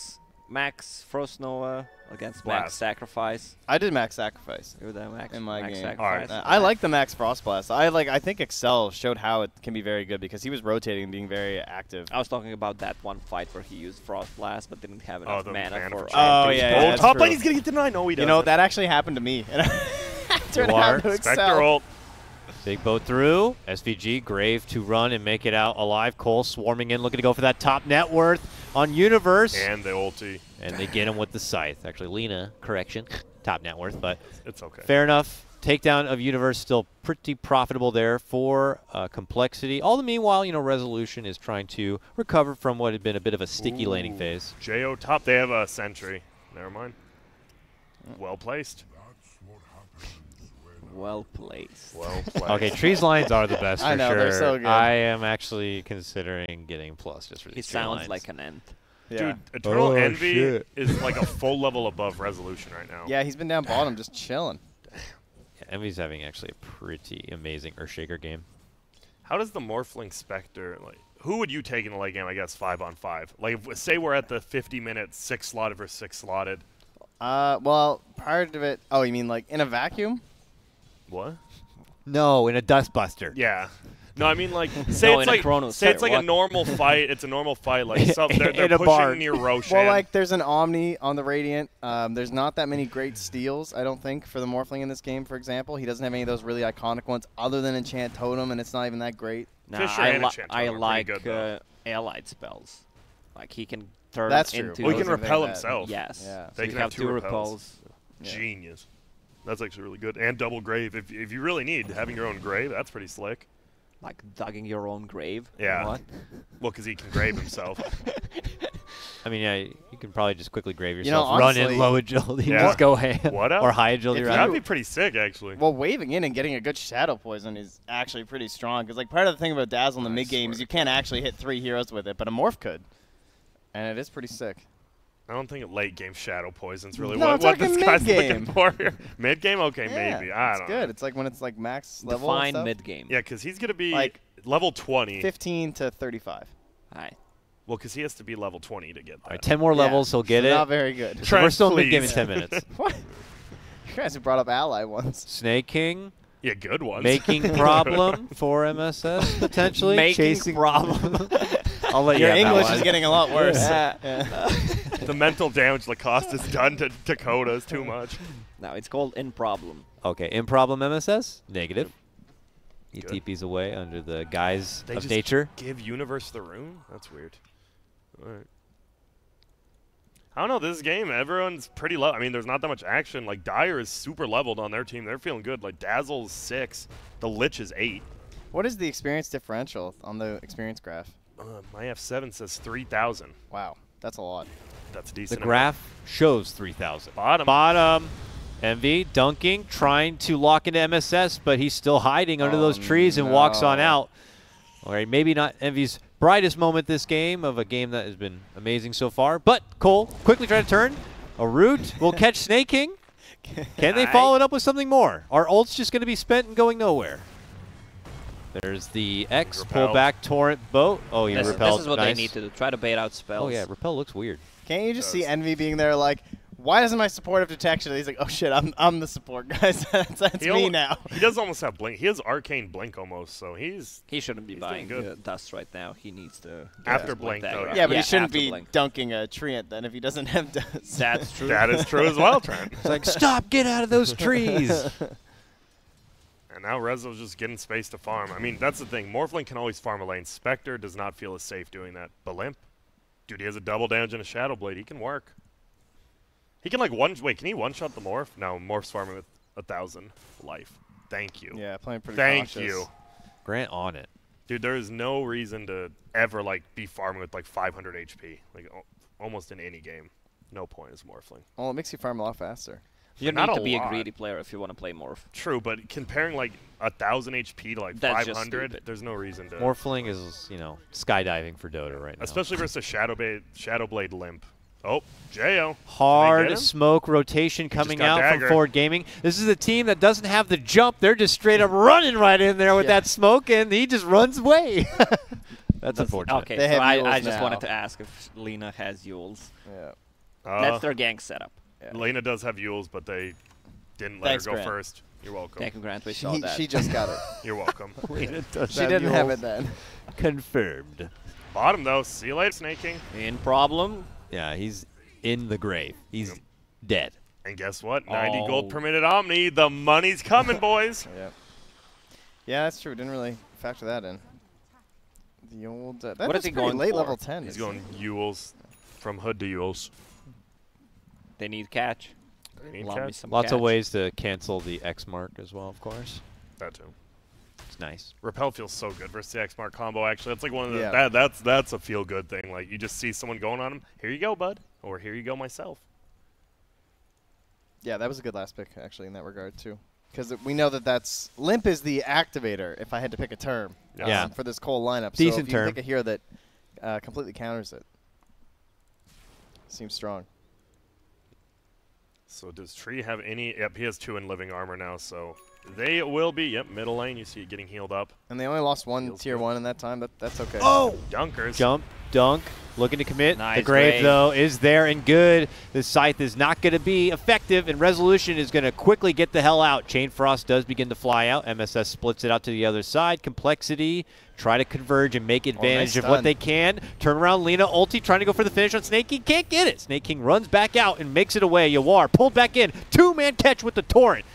Max Frost Nova against Blast. Max Sacrifice. I did max sacrifice You're the Max in my Max game. Sacrifice. Alright. I like the max frost blast. I think Excel showed how it can be very good because he was rotating and being very active. I was talking about that one fight where he used Frost Blast but didn't have enough the mana mana for. for Oh, Trent. yeah, Oh, that's top true. lane, he's going to get denied. No, he doesn't. You know, that actually happened to me. And I turned You out are? to Spectre Excel. ult. Big boat through. SVG, Grave to run and make it out alive. Cole swarming in, looking to go for that top net worth on Universe. And the ulti. And they get him with the scythe. Actually, Lina, correction, top net worth, but It's okay. fair enough. Takedown of Universe still pretty profitable there for compLexity. All the meanwhile, Resolution is trying to recover from what had been a bit of a sticky laning phase. JO top, they have a sentry. Never mind. Well placed. Well placed. Well played. Okay, Trees lines are the best for I know, sure. they're so good. I am actually considering getting plus just for He these tree sounds lines. like an ant. Yeah. Dude, Eternal Oh, Envy shit. is like a full level above Resolution right now. Yeah, he's been down bottom just chilling. Yeah, Envy's having actually a pretty amazing Earthshaker game. How does the Morphling Spectre, like, who would you take in the late game, I guess, 5-on-5? Like, say we're at the 50-minute 6-slotted versus 6-slotted. Well, part of it. Oh, you mean like in a vacuum? What? No, in a Dustbuster. Yeah. No, I mean, like, say No, it's in a like, Chrono say it's set, like a what? normal fight. It's a normal fight. Like, they're In a pushing bar. near Roshan. Well, like there's an Omni on the Radiant. There's not that many great steals, I don't think, for the Morphling in this game, for example. He doesn't have any of those really iconic ones other than Enchant Totem, and it's not even that great. Nah, Fisher I, and li Enchant I Totem are like pretty good, allied spells. Like he can turn That's true. into. Well, he Those can are repel very bad. himself. Yes. Yeah. So They you can have have 2 two repels. Yeah. Genius. That's actually really good. And double grave. If you really need having your own grave, that's pretty slick. Like digging your own grave. Yeah. What? Well, because he can grave himself. I mean, yeah, you can probably just quickly grave know, yourself, run in honestly- low agility, Yeah. just go ham. What else? Or high agility, If rather. That'd be pretty sick, actually. Well, waving in and getting a good Shadow Poison is actually pretty strong. Because like part of the thing about Dazzle in the I mid game swear is to you can't actually hit 3 heroes with it, but a Morph could. And it is pretty sick. I don't think late game Shadow Poison's really No, what I'm this talking guy's mid-game. looking for here. Mid game? Okay, Yeah, maybe. I it's don't good. know. It's like when it's like max level and Define stuff. mid game. Yeah, because he's going to be Like level 20. 15 to 35. Hi. Well, because he has to be level 20 to get All that. right, 10 more Yeah, levels, he'll get so it. Not very good. So we're still Trent, mid-game in please. 10 minutes. What? You guys have brought up Ally once. Snake King, Yeah, good ones. making problem for MSS, potentially. Making chasing problem. I'll let you Your have that English one. is getting a lot worse. Yeah. The mental damage Lacoste has done to Dakota is too much. No, it's called in problem. Okay, in problem MSS, negative. He Good. TPs away under the guise They of just nature. give Universe the rune? That's weird. All right. I don't know, this game, everyone's pretty low. I mean, there's not that much action. Like, Dire is super leveled on their team. They're feeling good. Like, Dazzle's 6. The Lich is 8. What is the experience differential on the experience graph? My F7 says 3,000. Wow, that's a lot. That's The decent. graph shows 3,000. Bottom. Bottom. Envy dunking, trying to lock into MSS, but he's still hiding under those trees and walks on no. out. All right, maybe not Envy's brightest moment this game of a game that has been amazing so far. But Cole quickly trying to turn. A root will catch Snake King. Can they follow it up with something more? Are ults just going to be spent and going nowhere? There's the X, pull Repelled. back, torrent, boat. Oh, he This repelled. is what nice. they need to do. Try to bait out spells. Oh, yeah, repel looks weird. Can't you just see Does. Envy being there like, why doesn't my support have detection? He's like, oh shit, I'm the support, guys. that's me now. He does almost have blink. He has arcane blink almost, so He shouldn't be buying dust right now. He needs to after blink though. Yeah, but he shouldn't be dunking a treant then if he doesn't have dust. That's true. That is true as well, Trent. It's like, stop, get out of those trees. And now Rezo's just getting space to farm. I mean, that's the thing. Morphling can always farm a lane. Spectre does not feel as safe doing that. But Limp, dude, he has a double damage and a Shadow Blade. He can work. He can like can he one-shot the Morph? No, Morph's farming with 1,000 life. Thank you. Yeah, playing pretty Thank cautious. you. Grant on it. Dude, there is no reason to ever like be farming with like 500 HP. Like almost in any game. No point as Morphling. Well, it makes you farm a lot faster. You Not need a to be lot. a greedy player if you want to play Morph. True, but comparing like 1,000 HP to like That's just 500, stupid. there's no reason to. Morphling is, skydiving for Dota right now. Especially versus Shadow Blade Limp. Oh, Jo. Hard smoke rotation coming out from Forward Gaming. This is a team that doesn't have the jump. They're just straight up running right in there with that smoke, and he just runs away. That's unfortunate. Okay, They so have I Yules just now. wanted to ask if Lena has Yules. Yeah. That's their gank setup. Yeah. Lena does have Yules, but they didn't let Thanks, her go Grant. first. You're welcome. Thank you, Grant. We saw that. She just got it. You're welcome. She didn't have it then. Confirmed. Bottom though. See you later, Snake King. In problem. Yeah, he's in the grave. He's dead. And guess what? 90 gold per minute Omni. The money's coming, boys. Yeah, that's true. Didn't really factor that in. The old. That What is he going late for? level 10. He's going Yules. From Hood to Yules. They need catch. They need Allow me catch. some Lots of catch. ways to cancel the X mark as well, of course. That too. It's nice. Repel feels so good versus the X-Mark combo, actually. That's like one of the Yeah. that's a feel-good thing. Like, you just see someone going on him, here you go, bud. Or here you go, myself. Yeah, that was a good last pick, actually, in that regard, too. Because we know that's Limp is the activator, if I had to pick a term Yeah. for this Cole lineup. Decent so if you term. pick a hero that completely counters it. Seems strong. So does Tree have any? Yep, he has 2 in living armor now, so they will be, middle lane. You see it getting healed up. And they only lost one Feels tier good. 1 in that time. That's okay. Oh! Dunkers. Jump, dunk, looking to commit. Nice The grave, grave. though, is there and good. The Scythe is not going to be effective, and Resolution is going to quickly get the hell out. Chain Frost does begin to fly out. MSS splits it out to the other side. Complexity try to converge and make advantage of what stun. they can. Turn around, Lena ulti trying to go for the finish on Snake King. Can't get it. Snake King runs back out and makes it away. Yawar pulled back in. 2-man catch with the Torrent.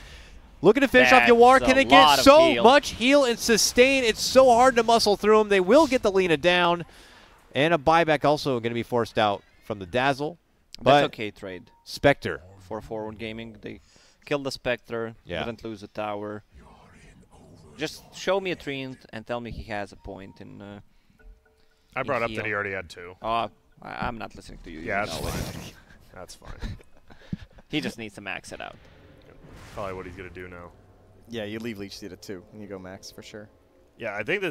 Looking to finish off That's Yawar. a Can it lot get of so heal. much heal and sustain? It's so hard to muscle through them. They will get the Lena down. And a buyback also going to be forced out from the Dazzle. But That's okay trade. Spectre. For Forward Gaming, they killed the Spectre, Yeah. didn't lose a tower. Just show me a treant and tell me he has a point in. I brought up heal. that he already had 2. I'm not listening to you. Yeah, you that's know it. fine. That's fine. He just needs to max it out. Probably what he's going to do now. Yeah, you leave Leech Seed at 2, and you go max for sure. Yeah, I think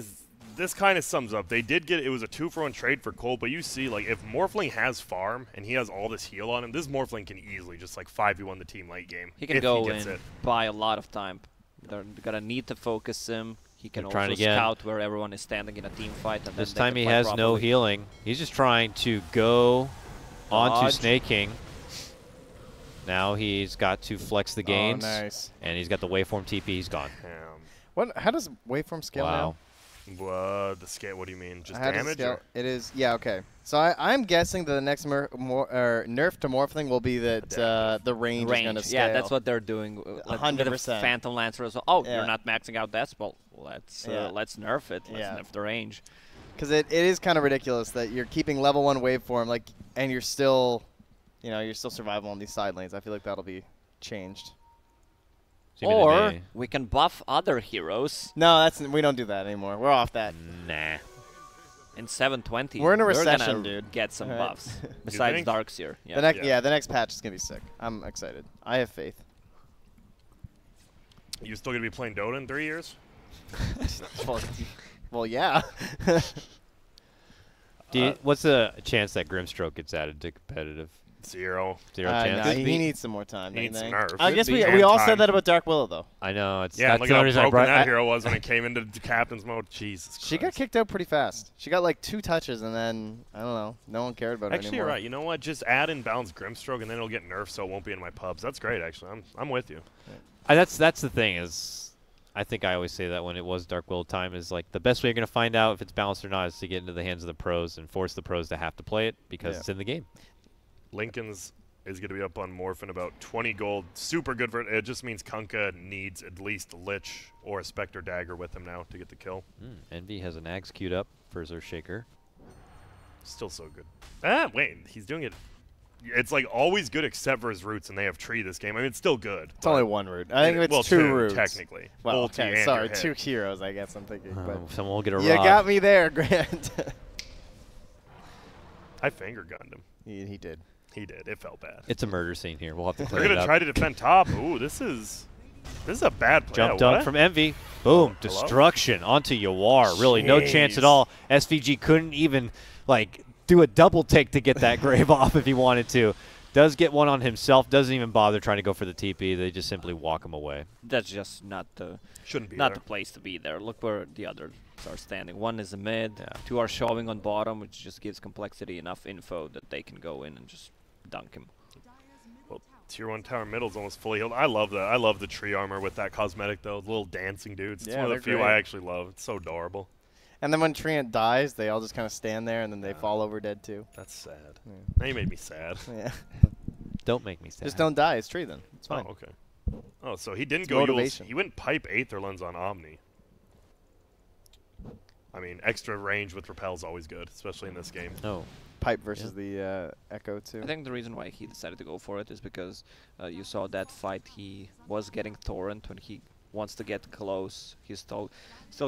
this kind of sums up. They did get it was a 2-for-1 trade for Cole, but you see, like, if Morphling has farm and he has all this heal on him, this Morphling can easily just like 5v1 the team late game. He can if go he gets and it. buy a lot of time. They're gonna need to focus him. He can They're trying also again. scout where everyone is standing in a team fight. And This then time they he can play has no properly. healing. He's just trying to go onto Dodge. Snake King. Now he's got to flex the gains. Oh, nice. And he's got the waveform TP. He's gone. How does waveform scale Wow. The scale, what do you mean? Just now? How does it damage? scale? Or? It is, yeah, okay. So I'm guessing that the next nerf to Morphling will be that the range is going to scale. Yeah, that's what they're doing. With a 100%. Phantom Lancer as well. Oh, Yeah. you're not maxing out that spell. Let's nerf it. Let's Yeah. nerf the range. Because it is kind of ridiculous that you're keeping level 1 waveform, like, and you're still, you're still survival on these side lanes. I feel like that'll be changed. Even Or today. we can buff other heroes No, we don't do that anymore. We're off that. Nah. in 720. We're in a They're recession, gonna dude. Get some All right. buffs besides think? Darkseer. Yeah. The next patch is gonna be sick. I'm excited. I have faith. You still gonna be playing Dota in 3 years? Well, yeah. What's the chance that Grimstroke gets added to competitive? Zero. Zero chance. No, he needs some more time. He needs some think. nerfs. I guess we And all time. said that about Dark Willow, though. I know. It's Yeah, that's look the how only reason I broken brought that hero was when it came into captain's mode. Jesus She got Christ. kicked out pretty fast. She got like 2 touches, and then, I don't know, no one cared about her Actually, anymore. you're right. You know what? Just add in balanced Grimstroke, and then it'll get nerfed, so it won't be in my pubs. That's great, actually. I'm with you. That's the thing is, I think I always say that when it was Dark Willow time is like the best way you're going to find out if it's balanced or not is to get into the hands of the pros and force the pros to have to play it because it's in the game. Lincoln's is going to be up on Morph in about 20 gold. Super good for it. It just means Kunkka needs at least Lich or a Spectre Dagger with him now to get the kill. Envy has an Axe queued up for his Earthshaker. Still so good. Ah, wait. He's doing it. It's like always good except for his roots, and they have tree this game. I mean, it's still good. It's only 1 root. I think it's 2 roots. Technically. Well, Ulti okay, and sorry, your 2 hit. heroes, I guess I'm thinking. But Someone will get a you rob. got me there, Grant. I finger gunned him. He did. He did. It felt bad. It's a murder scene here. We'll have to clear They're it going to up. try to defend top. Ooh, this is a bad play. Jump Yeah, dunk what? from Envy. Boom. Hello? Destruction onto Yawar. Really no chance at Jeez. all. SVG couldn't even like do a double take to get that grave off if he wanted to. Does get one on himself. Doesn't even bother trying to go for the TP. They just simply walk him away. That's just not the Shouldn't be not there. the place to be there. Look where the others are standing. 1 is a mid, Yeah. 2 are showing on bottom, which just gives complexity enough info that they can go in and just dunk him. Well, Tier 1 tower middle's almost fully healed. I love that. I love the tree armor with that cosmetic, though. The little dancing dudes. It's Yeah, one of they're the few great. I actually love. It's so adorable. And then when Treant dies, they all just kind of stand there, and then they fall over dead, too. That's sad. Yeah. Now you made me sad. Yeah. Don't make me sad. Just don't die. It's Tree, then. It's fine. Oh, okay. Oh, so he didn't It's go Yule's. motivation. He went pipe Aetherlands on Omni. I mean, extra range with Repel is always good, especially in this game. No. Pipe versus the Echo, too. I think the reason why he decided to go for it is because you saw that fight. He was getting Torrent when he wants to get close. He's still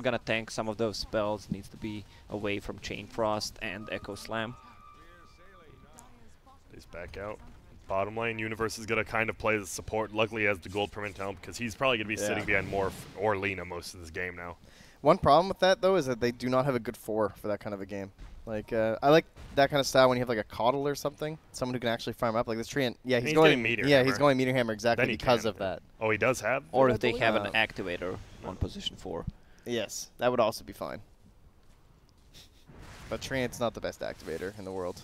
gonna tank some of those spells. Needs to be away from Chain Frost and Echo Slam. He's back out. Bottom lane, Universe is going to kind of play the support. Luckily, he has the gold permanent helm because he's probably going to be sitting behind Morph or Lina most of this game now. One problem with that, though, is that they do not have a good 4 for that kind of a game. Like, I like that kind of style when you have, like, a Coddle or something. Someone who can actually farm up. Like, this Treant, yeah, he's going Meteor yeah, Hammer. he's going Meteor Hammer exactly Then he because can. of that. Oh, he does have? Or I if they believe? have an activator on position 4. Yes, that would also be fine. But Treant's not the best activator in the world.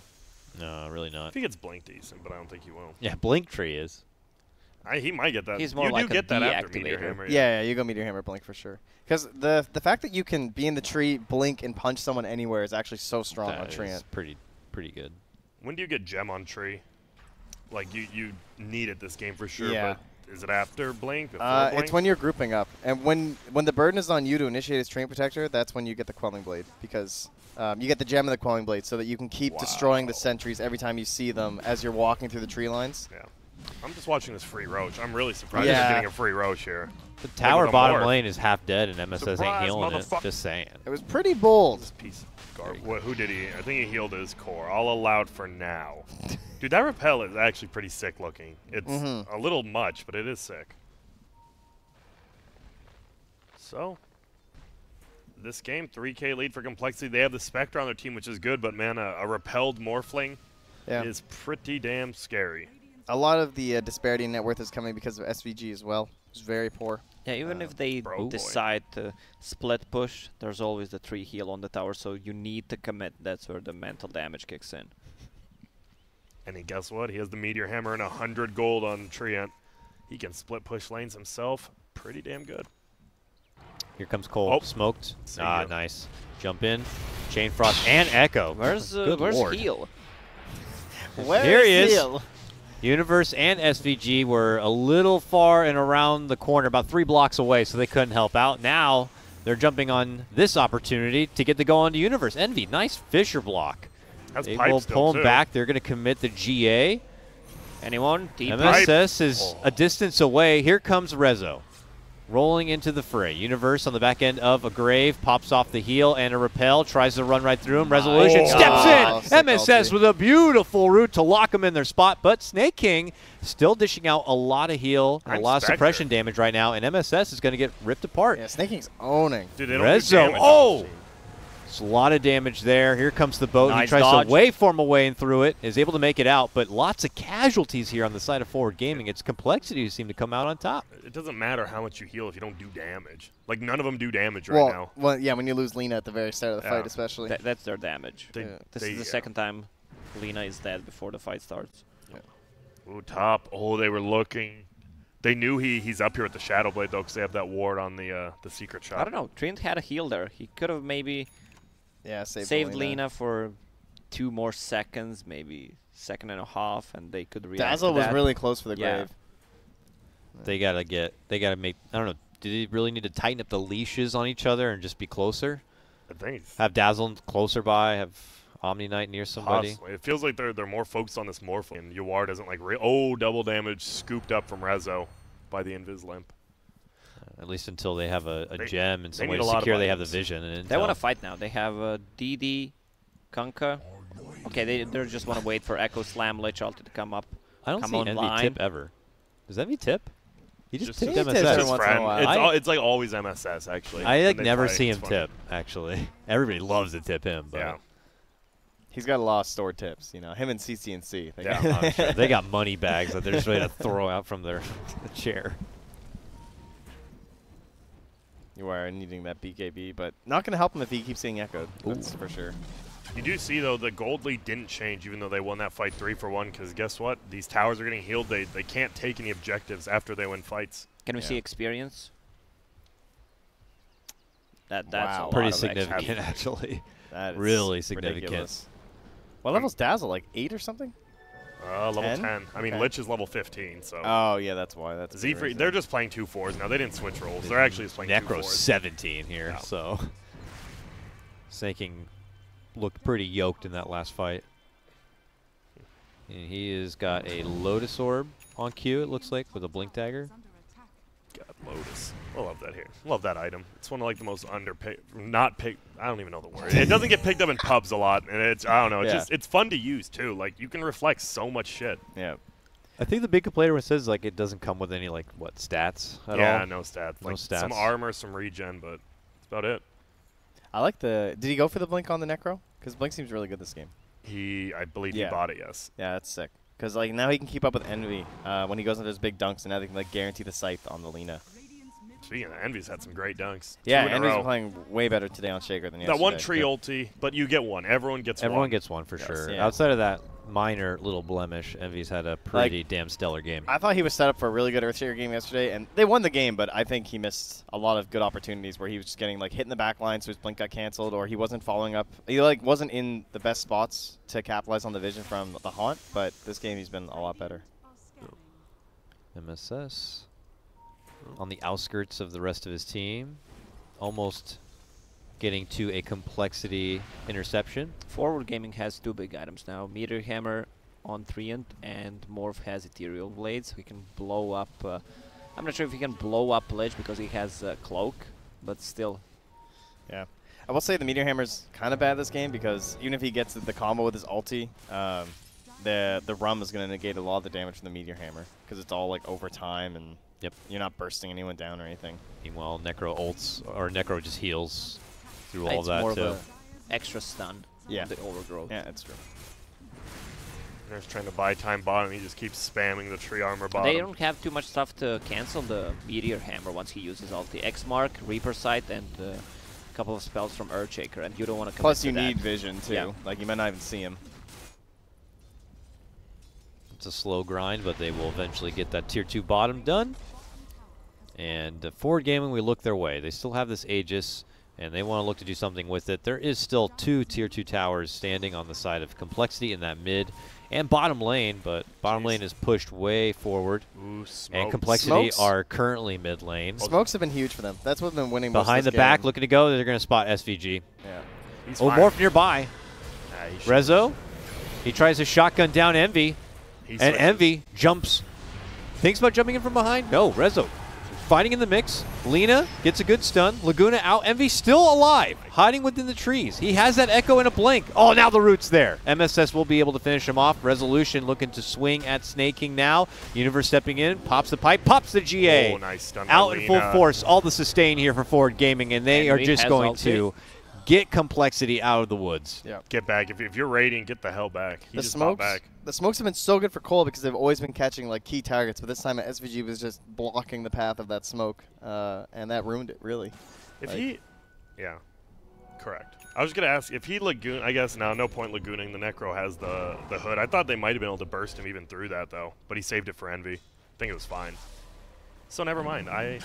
No, really I not. think it's Blink decent, but I don't think he will. Yeah, Blink Tree is. He might get that. He's more you like do a get that after Meteor deactivator. Hammer. Yeah, you go Meteor Hammer Blink for sure. Because the fact that you can be in the tree, blink, and punch someone anywhere is actually so strong on That is Treant. pretty good. When do you get Gem on Tree? Like, you need it this game for sure, Yeah. but is it after Blink? Before Blink? It's when you're grouping up. And when the burden is on you to initiate his Treant Protector, that's when you get the Quelling Blade. Because you get the Gem and the Quelling Blade so that you can keep destroying the sentries every time you see them as you're walking through the tree lines. Yeah. I'm just watching this free Roach. I'm really surprised Yeah. you're getting a free Roach here. The tower with a bottom morph. lane is half dead, and MSS ain't Surprise, healing it. motherfucker. Just saying. It was pretty bold. This piece of garbage. Who did he? I think he healed his core. All allowed for now. Dude, that Repel is actually pretty sick looking. It's a little much, but it is sick. So, this game, 3K lead for complexity. They have the Spectre on their team, which is good, but man, a repelled Morphling is pretty damn scary. A lot of the disparity in net worth is coming because of SVG as well. It's very poor. Yeah, even if they bro boy. decide to split push, there's always the 3 heal on the tower, so you need to commit. That's where the mental damage kicks in. And guess what? He has the Meteor Hammer and 100 gold on Treant. He can split push lanes himself. Pretty damn good. Here comes Cole. Oh. Smoked. See Ah, ya. nice. Jump in. Chain Frost and Echo. Where's Good Lord. heal? Here he is. Universe and SVG were a little far and around the corner, about 3 blocks away, so they couldn't help out. Now they're jumping on this opportunity to get to go on to Universe. Envy, nice Fisher block. That's They pipe will still, pull him too. back. They're going to commit the GA. Anyone? Deep MSS is a distance away. Here comes Rezo. Rolling into the fray. Universe on the back end of a grave. Pops off the heel and a repel. Tries to run right through him. Resolution steps in. MSS with a beautiful route to lock him in their spot. But Snake King still dishing out a lot of heal and a lot of suppression damage right now. And MSS is going to get ripped apart. Yeah, Snake King's owning. Dude, they don't do Rezo. damage on Oh! this team. It's a lot of damage there. Here comes the boat. Nice he tries dodge. to waveform away and through it. Is able to make it out, but lots of casualties here on the side of Forward Gaming. It's compLexity who seem to come out on top. It doesn't matter how much you heal if you don't do damage. Like, none of them do damage right now. Well, yeah, when you lose Lena at the very start of the fight, especially. That's their damage. This is the second time Lena is dead before the fight starts. Ooh, top. Oh, they were looking. They knew he's up here with the Shadow Blade, though, because they have that ward on the secret shot. I don't know. Trent had a heal there. He could have maybe saved Lena for 2 more seconds, maybe 1.5 seconds, and they could react Dazzle to was that. really close for the grave. They gotta make. I don't know. Do they really need to tighten up the leashes on each other and just be closer? I think. Have Dazzle closer by. Have Omni Knight near somebody. Possibly. It feels like they're more focused on this Morphle, and Yuar doesn't like. Double damage scooped up from Rezo by the Invis Limp. At least until they have a gem and some way need to a lot of secure. They have the items. vision and They want to intel. fight now. They have DD, Kunkka. Okay, they just want to wait for Echo Slam Lich ulti to come up. I don't come see Envy online. tip ever. Does Envy tip? He just tipped he tips MSS. every His once in a friend. while. It's like always MSS actually. I when they never fight. see It's him funny. tip. Actually, everybody loves to tip him. But Yeah. He's got a lot of stored tips, you know. Him and CC&C. Yeah, I'm sure. They got money bags that they're just ready to throw out from their chair. You are needing that BKB, but not going to help him if he keeps getting echoed. That's for sure. You do see, though, the gold lead didn't change, even though they won that fight 3-for-1, because guess what? These towers are getting healed. They can't take any objectives after they win fights. Can we see experience? That's Wow. a lot Pretty of significant, XP. actually. That is Really significant. ridiculous. What level's Dazzle? Like 8 or something? Level 10? 10. I mean, Okay. Lich is level 15, so. Oh, yeah, that's why. That's the Z-Free, reason. they're just playing 2-4s now. They didn't switch roles. They're actually just playing 2-4s. Necro's 17 here, Yeah. so Snake looked pretty yoked in that last fight. And he has got a Lotus Orb on cue, it looks like, with a Blink Dagger. God, Lotus. I love that here. Love that item. It's one of like the most not picked. I don't even know the word. It doesn't get picked up in pubs a lot, and I don't know. It's fun to use too. Like you can reflect so much shit. Yeah. I think the big complainer says like it doesn't come with any stats at all. Yeah, no stats. No Like stats. some armor, some regen, but that's about it. I like the... Did he go for the Blink on the Necro? Because Blink seems really good this game. I believe he bought it. Yes. Yeah, that's sick. Because like now he can keep up with Envy when he goes into his big dunks, and now they can like guarantee the scythe on the Lena. Speaking of Envy's had some great dunks. Yeah, 2 in a Envy's row. playing way better today on Shaker than yesterday. That one tree ulti, but you get one. Everyone gets one. Everyone gets one for Yes. sure. Yeah. Outside of that minor little blemish, Envy's had a pretty damn stellar game. I thought he was set up for a really good Earthshaker game yesterday, and they won the game, but I think he missed a lot of good opportunities where he was just getting like hit in the back line, so his blink got canceled, or he wasn't following up. He like wasn't in the best spots to capitalize on the vision from the haunt, but this game he's been a lot better. MSS on the outskirts of the rest of his team, almost getting to a compLexity interception. Forward Gaming has 2 big items now. Meteor Hammer on Treant, and Morph has Ethereal Blades. We can blow up... I'm not sure if he can blow up Lich because he has Cloak, but still. Yeah. I will say the Meteor Hammer's kind of bad this game because even if he gets the combo with his ulti, the Rum is going to negate a lot of the damage from the Meteor Hammer because it's all like over time and you're not bursting anyone down or anything. Meanwhile, Necro ults, or Necro just heals through all It's that more too. of a extra stun. Yeah. The overgrowth. Yeah, that's true. They're just trying to buy time bottom. He just keeps spamming the tree armor bottom. They don't have too much stuff to cancel the Meteor Hammer once he uses ulti. X-Mark, Reaper Sight, and a couple of spells from Earthshaker, and you don't want to commit Plus to you that. need vision too. Yeah. Like you might not even see him. It's a slow grind, but they will eventually get that tier 2 bottom done. And Forward Gaming, we look their way. They still have this Aegis, and they want to look to do something with it. There is still 2 tier 2 towers standing on the side of compLexity in that mid and bottom lane, but bottom lane is pushed way forward. Ooh, And smoke. compLexity Smokes. are currently mid lane. Smokes have been huge for them. That's what's been winning most Behind of the this back, game. looking to go. They're going to spot SVG. Yeah. He's Oh, fine. Morph nearby. Nah, he should- Rezo, he tries to shotgun down Envy, he and switches. Envy jumps. Thinks about jumping in from behind? No, Rezo fighting in the mix. Lena gets a good stun. Laguna out. Envy still alive, hiding within the trees. He has that echo and a blink. Oh, now the root's there. MSS will be able to finish him off. Resolution looking to swing at Snake King now. Universe stepping in, pops the pipe, pops the GA. Oh, nice stun by Out in full Lena. force. All the sustain here for Forward Gaming, and they And are Reed just has going ulti. to get compLexity out of the woods. Yeah. Get back. If you're Radiant, get the hell back. He The just popped back. smokes have been so good for Cole because they've always been catching like key targets, but this time SVG was just blocking the path of that smoke, and that ruined it really. Yeah, correct. I was gonna ask if he Lagoon. I guess now no point Lagooning. The Necro has the hood. I thought they might have been able to burst him even through that though, but he saved it for Envy. I think it was fine. So never mind. I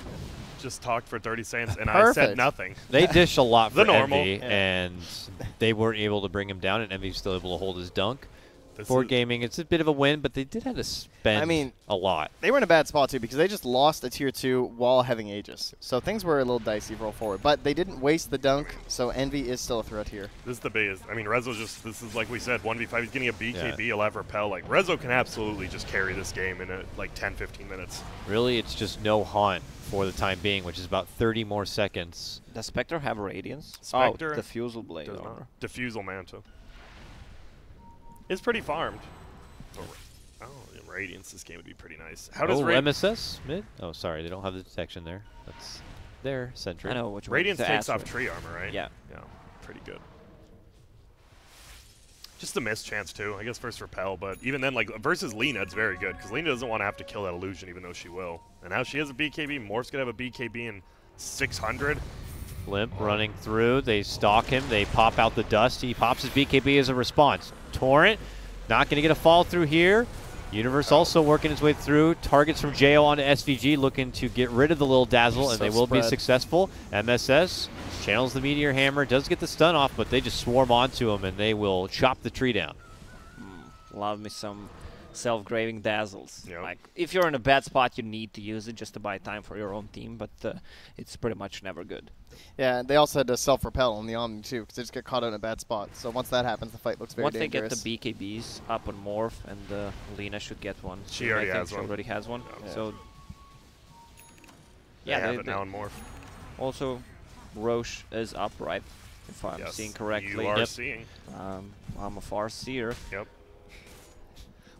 just talked for 30 seconds and I said nothing. They dished a lot for The normal. Envy, and they weren't able to bring him down, and Envy's still able to hold his dunk. For gaming, it's a bit of a win, but they did have to spend a lot. They were in a bad spot, too, because they just lost a Tier 2 while having Aegis. So things were a little dicey roll forward. But they didn't waste the dunk, so Envy is still a threat here. This is the biggest. I mean, Rezo's just, this is like we said, 1v5. He's getting a BKB, he'll have repel. Like, Rezo can absolutely just carry this game in like 10, 15 minutes. Really, it's just no haunt for the time being, which is about 30 more seconds. Does Spectre have Radiance? Spectre Diffusal Blade. does not. Diffusal Manta. It's pretty farmed. Oh, Radiance, this game would be pretty nice. How does MSS mid? Oh, sorry, they don't have the detection there. That's their sentry. I know which Radiance one takes off tree armor, right? Yeah. Yeah, pretty good. Just a miss chance, too. I guess first repel, but even then, like, versus Lina, it's very good, because Lina doesn't want to have to kill that illusion, even though she will. And now she has a BKB. Morph's going to have a BKB in 600. Limp running through. They stalk him. They pop out the dust. He pops his BKB as a response. Torrent, not going to get a fall through here. Universe also working its way through. Targets from JO onto SVG, looking to get rid of the little dazzle, and they will be successful. MSS channels the Meteor Hammer, does get the stun off, but they just swarm onto him, and they will chop the tree down. Love me some self-graving dazzles. Yep. Like, if you're in a bad spot, you need to use it just to buy time for your own team, but it's pretty much never good. Yeah, they also had to self-repel on the Omni, too, because they just get caught in a bad spot. So once that happens, the fight looks very dangerous. Once they get the BKBs up on Morph, and Lina should get one. She already has one. She already has one. Yeah. So, yeah, they have it now in Morph. Also, Roche is up, right? If I'm seeing correctly. You are seeing. I'm a far seer. Yep.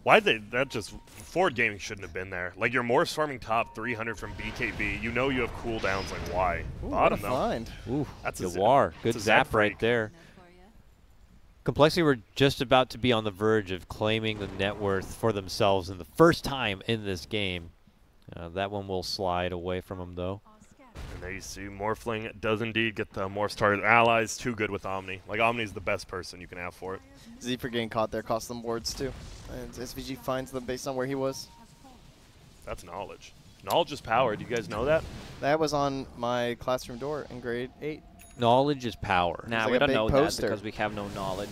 Why that just Ford Gaming shouldn't have been there. Like, you're Morph's farming top 300 from BKB. You know you have cooldowns. Like, why? Ooh, Bottom what a find. Ooh, that's Gawar. Good zap right there. compLexity were just about to be on the verge of claiming the net worth for themselves in the first time in this game. That one will slide away from them, though. And there you see Morphling does indeed get the Morph's target. Allies too good with Omni. Like, Omni's the best person you can have for it. Z for getting caught there cost them boards too. And SVG finds them based on where he was. That's knowledge. Knowledge is power. Do you guys know that? That was on my classroom door in grade 8. Knowledge is power. Nah, like we a don't big know poster. that because we have no knowledge.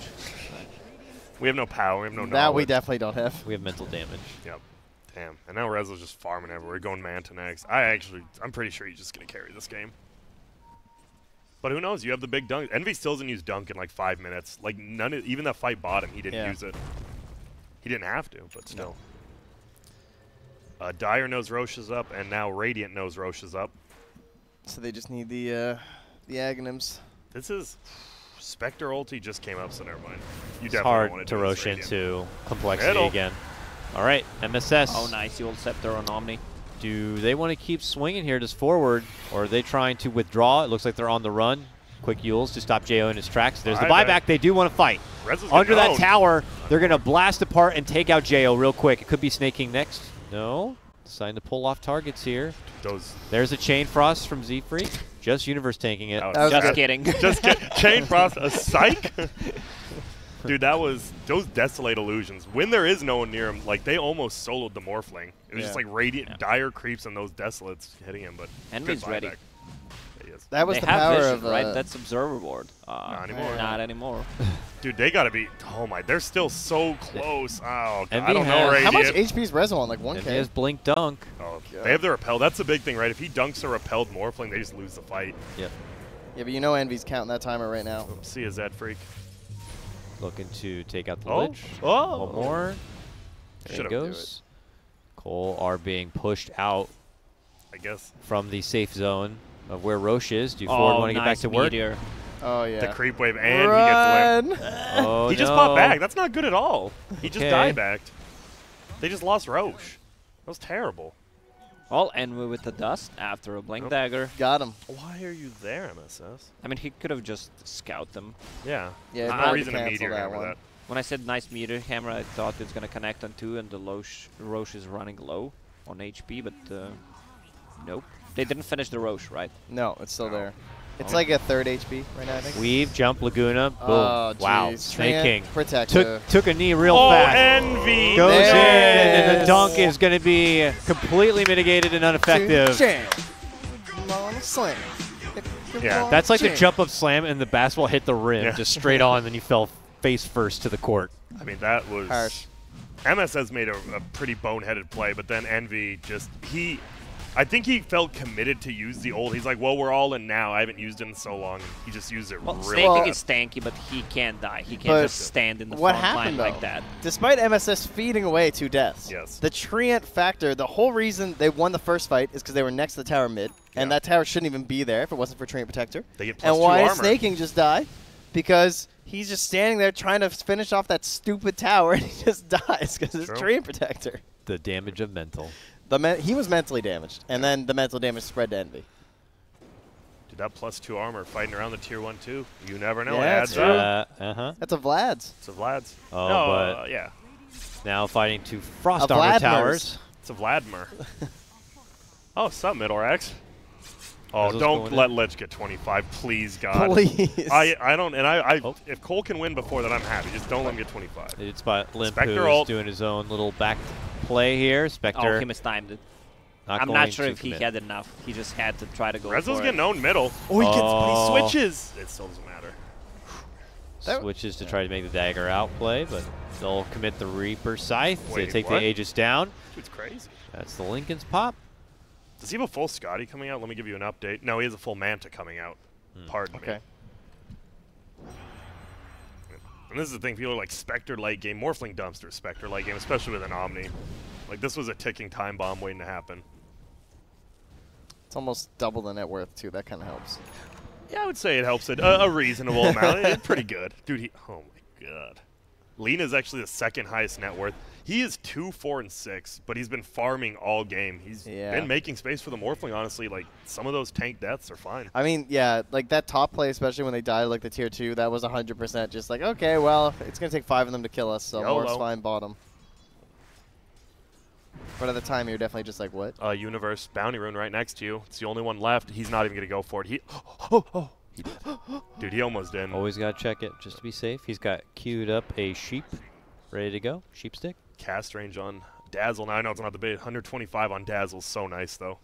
We have no power. We have no knowledge. That we definitely don't have. We have mental damage. Yep. Damn. And now Rezo's just farming everywhere, going Manta next. I'm pretty sure he's just going to carry this game. But who knows? You have the big dunk. Envy still doesn't use dunk in like 5 minutes. Like, even that fight bottom, he didn't use it. He didn't have to, but still. Dire knows Roche is up, and now Radiant knows Roche is up. So they just need the Aghanims. This is... Spectre ulti just came up, so never mind. You It's definitely hard want to do Roche Radiant. into compLexity again. All right, MSS. Oh, nice. The old Scepter on Omni. Do they want to keep swinging here just forward, or are they trying to withdraw? It looks like they're on the run. Quick Yules to stop Jo in his tracks. There's the buyback. They do want to fight. Under that tower, they're going to blast apart and take out Jo real quick. It could be snaking next. No. Deciding to pull off targets here. There's a Chain Frost from Z-Freak. Just Universe tanking it. Just kidding. Just Chain Frost, a psych? Dude, that was those Desolate illusions. When there is no one near him, like, they almost soloed the Morphling. It was just like Radiant, Dire creeps and those Desolates hitting him, but Envy's ready. That was they the have power vision, of right? That's Observer Board. Not anymore. Not anymore. Dude, they gotta be. Oh my, they're still so close. Oh, God, Envy I don't know, Radiant. How much HP is Rezo on? Like 1K? Envy has Blink Dunk. Oh, they have the repel. That's the big thing, right? If he dunks a repelled Morphling, they just lose the fight. Yep. Yeah, but you know Envy's counting that timer right now. See a Zed freak. Looking to take out the Oh. Lich. Oh. One more. There Should've it goes. Cole are being pushed out, I guess. from the safe zone of where Roche is. Do Ford want to get back to work? Meteor. Oh, yeah. The creep wave, and he gets limp. Oh, He just no. popped back. That's not good at all. He just Okay. die backed. They just lost Roche. That was terrible. Well, and with the dust after a blink dagger. Got him. Why are you there, MSS? I mean, he could have just scout them. Yeah. Yeah, There's he no tried reason to to cancel meteor that hammer one. that. When I said nice meter hammer, I thought it's going to connect on 2 and the Roche is running low on HP, but nope. They didn't finish the Roche, right? No, it's still No. there. It's like a third HP right now, I think. Weave, jump, Laguna, boom. Oh, Wow. jeez. Snake King. Protector. Took a knee real Oh, fast. Envy! Goes There in, it and the is. dunk is going to be completely mitigated and ineffective. Jam. Come on, slam. Come Yeah, on, That's like the jam. jump up slam, and the basketball hit the rim Yeah. just straight on, and then you fell face first to the court. I mean, that was... Harsh. MSS made a pretty boneheaded play, but then Envy just... I think he felt committed to use the ult. He's like, well, we're all in now. I haven't used it in so long. He just used it Well, really Snaking bad. is tanky, but he can't die. He But can't just stand in the what front line happened, like though? that. Despite MSS feeding away 2 deaths, Yes. the Treant factor, the whole reason they won the first fight is because they were next to the tower mid, and Yeah. that tower shouldn't even be there if it wasn't for Treant Protector. They get And +2 why armor. did Snaking just die? Because he's just standing there trying to finish off that stupid tower, and he just dies because it's True. Treant Protector. The damage of mental. He was mentally damaged, and then the mental damage spread to Envy. Did that +2 armor fighting around the tier 1 too? You never know. Yeah, It it's adds true. up. Uh-huh. That's a Vlad's. It's a Vlad's. Oh, no, but- yeah. Now fighting 2 frost A armor Vladmir's. towers. It's a Vladimir. Oh, sup, Middlerex? Oh, Rizzo's don't going let in. Lich get 25, please, God. Please. I don't, and I Oh. if Cole can win before, then I'm happy. Just don't let him get 25. It's by Limp, Spectre who's ult. doing his own little back play here. Spectre Oh, he mistimed it. not I'm going not sure to if he commit. had enough. He just had to try to go Rezzo's for getting it. owned middle. Oh, Oh. but he switches. It still doesn't matter. That- Switches to try to make the dagger outplay, but they'll commit the Reaper Scythe to Wait, take what? the Aegis down. Dude's crazy. That's the Lincoln's pop. Does he have a full Scotty coming out? Let me give you an update. No, he has a full Manta coming out. Pardon Okay. me. And this is the thing. People are like, Spectre late game, Morphling dumpster, Spectre late game, especially with an Omni. Like, this was a ticking time bomb waiting to happen. It's almost double the net worth, too. That kind of helps. Yeah, I would say it helps a reasonable amount. It's pretty good. Dude, oh my God. Lena's actually the second highest net worth. He is 2, 4, and 6, but he's been farming all game. He's been making space for the Morphling, honestly. Like, some of those tank deaths are fine. I mean, yeah, like that top play, especially when they died like the tier 2, that was 100% just like, okay, well, it's going to take 5 of them to kill us, so YOLO. Morph's fine bottom. But at the time, you're definitely just like, what? Universe Bounty Rune right next to you. It's the only one left. He's not even going to go for it. Dude, he almost did. Always got to check it just to be safe. He's got queued up a sheep ready to go. Sheep stick. Cast range on Dazzle. Now, I know it's not the big 125 on Dazzle. So nice, though.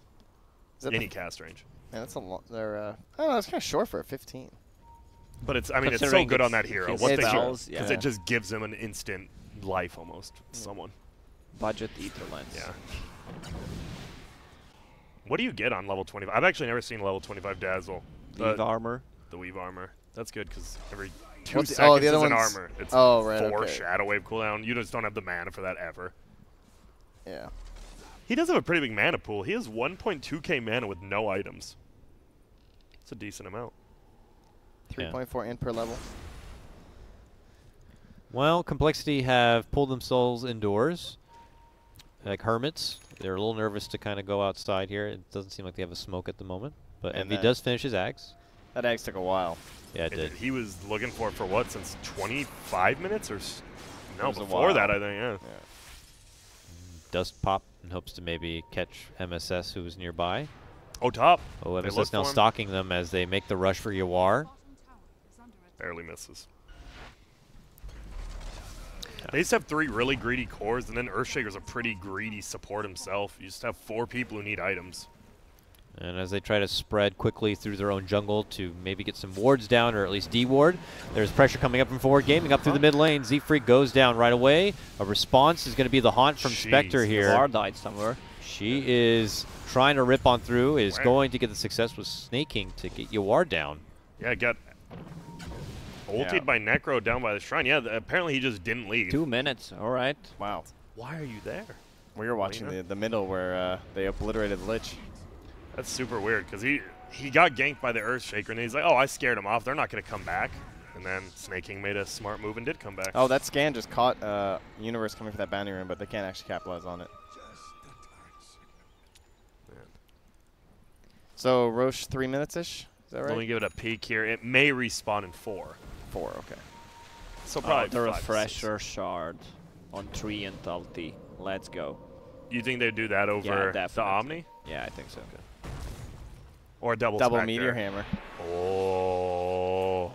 Is that Any cast range. Man, that's a lot. They're, I don't know, it's kind of short for a 15. But it's, I mean, it's so Considering good on it's that hero. his What they spells, because yeah. it just gives him an instant life almost. Someone. Budget Ether Lens. Yeah. What do you get on level 25? I've actually never seen level 25 Dazzle. Weave armor. The Weave armor. That's good because every 2 What's the- seconds the other is an one's- armor. It's oh, right, 4 okay. Shadow Wave cooldown. You just don't have the mana for that ever. Yeah. He does have a pretty big mana pool. He has 1.2k mana with no items. It's a decent amount. 3.4 in per level. Well, compLexity have pulled themselves indoors, like hermits. They're a little nervous to kind of go outside here. It doesn't seem like they have a smoke at the moment. But And Envy that- does finish his axe. That axe took a while. Yeah, it did. He was looking for it for what, since 25 minutes or no, was a before while. that I think, yeah. Dust pop and hopes to maybe catch MSS who was nearby. Oh, top. Oh, They MSS look now for him. stalking them as they make the rush for Yawar. Barely misses. They just have 3 really greedy cores, and then Earthshaker's a pretty greedy support himself. You just have 4 people who need items. And as they try to spread quickly through their own jungle to maybe get some wards down, or at least D-ward, there's pressure coming up from forward gaming up through the mid lane. Z-Freak goes down right away. A response is going to be the haunt from Jeez. Spectre here. Var died somewhere. She is trying to rip on through, is Wow. going to get the success with snaking to get Yawar down. Yeah, got ulted by Necro down by the shrine. Yeah, apparently he just didn't leave. 2 minutes. All right. Wow. Why are you there? We were watching Lena? the middle where they obliterated the Lich. That's super weird because he got ganked by the Earthshaker, and he's like, oh, I scared him off. They're not going to come back. And then Snake King made a smart move and did come back. Oh, that scan just caught Universe coming for that bounty room, but they can't actually capitalize on it. So Roche 3 minutes-ish? Is that right? Let me give it a peek here. It may respawn in 4. 4, okay. So probably the 5, refresher shard on 3 and ulti. Let's go. 6. You think they'd do that over the definitely. Omni? Yeah, I think so. Or a double Double Spectre? Meteor Hammer. Oh.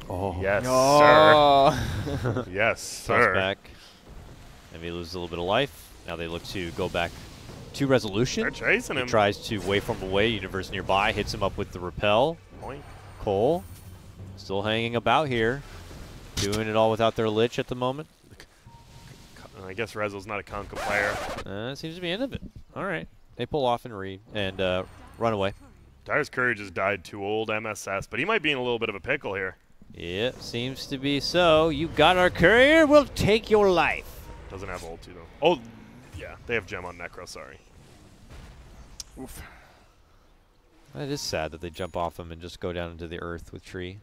Oh. Yes, Oh. sir. Yes, Toss sir. back. Envy loses a little bit of life. Now they look to go back to resolution. They're chasing He him. tries to waveform away. Universe nearby hits him up with the repel. Boink. Cole still hanging about here, doing it all without their Lich at the moment. I guess Rezo's not a Conquer player. Seems to be the end of it. All right, they pull off and run away. Dyer's Courier just died to old MSS, but he might be in a little bit of a pickle here. Yeah, seems to be so. You got our courier. We'll take your life. Doesn't have ulti though. Oh, yeah, they have gem on Necro. Sorry. Oof. It is sad that they jump off him and just go down into the earth with Tree.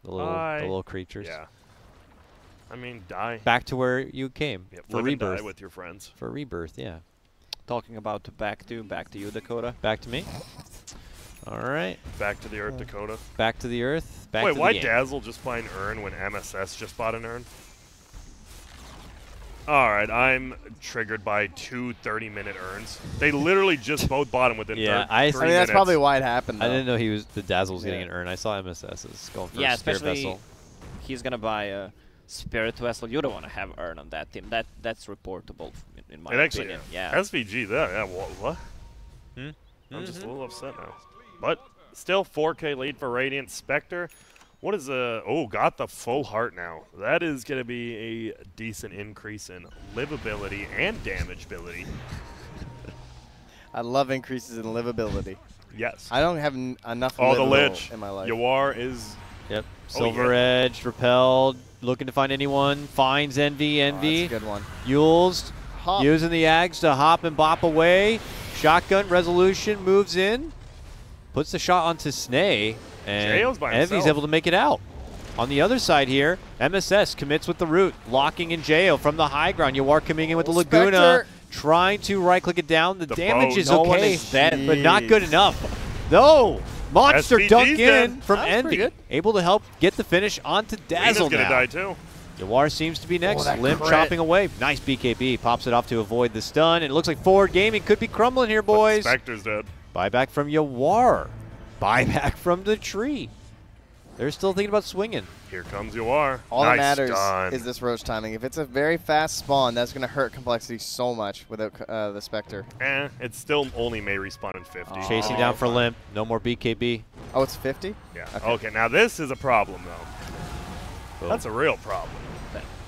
The little creatures. Yeah. I mean, die. Back to where you came. Yep, For live and die rebirth. with your friends. For rebirth, yeah. Talking about back to you, Dakota. Back to me. All right. Back to the Earth, Dakota. Back to the earth. Back Wait, to why the game. Dazzle just buy an urn when MSS just bought an urn? All right, I'm triggered by 2 30-minute urns. They literally just both bought them within Yeah, 3 I minutes. I mean, that's probably why it happened, though. I didn't know the Dazzle was getting Yeah. an urn. I saw MSS's going for Yeah, a Spirit especially Vessel. he's gonna buy a Spirit Vessel. You don't want to have Earn on that team. That's reportable in my It actually, opinion. Yeah. SVG, that, yeah, what? Hmm? I'm just a little upset now. But still 4K lead for Radiant Spectre. What is got the full heart now. That is going to be a decent increase in livability and damageability. I love increases in livability. Yes. I don't have enough Oh, the livable Lich. in my life. Yawar is... Yep. Oh, Silver Edge, repelled, looking to find anyone. Finds Envy. Oh, that's a good one. Yules Hop. using the Ags to hop and bop away. Shotgun resolution moves in. Puts the shot onto Snay. And Jail's by Envy's himself. able to make it out. On the other side here, MSS commits with the root, locking in Jail from the high ground. Yawar coming in with the Laguna, Spectre. trying to right-click it down. The damage boat. is No one okay, is dead. but not good enough. No! Monster SVG's dunk in dead. from That's pretty Envy. good. Able to help get the finish onto Lena's Dazzle going to now. die too. Yawar seems to be next. that Limp crit. chopping away. Nice BKB. Pops it off to avoid the stun. And it looks like Forward Gaming could be crumbling here, But boys. Spectre's dead. Buyback from Yawar. Buyback from the tree. They're still thinking about swinging. Here comes Yawar. All nice that matters stun. is this Roche timing. If it's a very fast spawn, that's going to hurt complexity so much without the Spectre. It's still only may respawn in 50. Oh. Chasing down for Limp. No more BKB. Oh, it's 50? Yeah. Okay. Okay, now this is a problem, though. Boom. That's a real problem.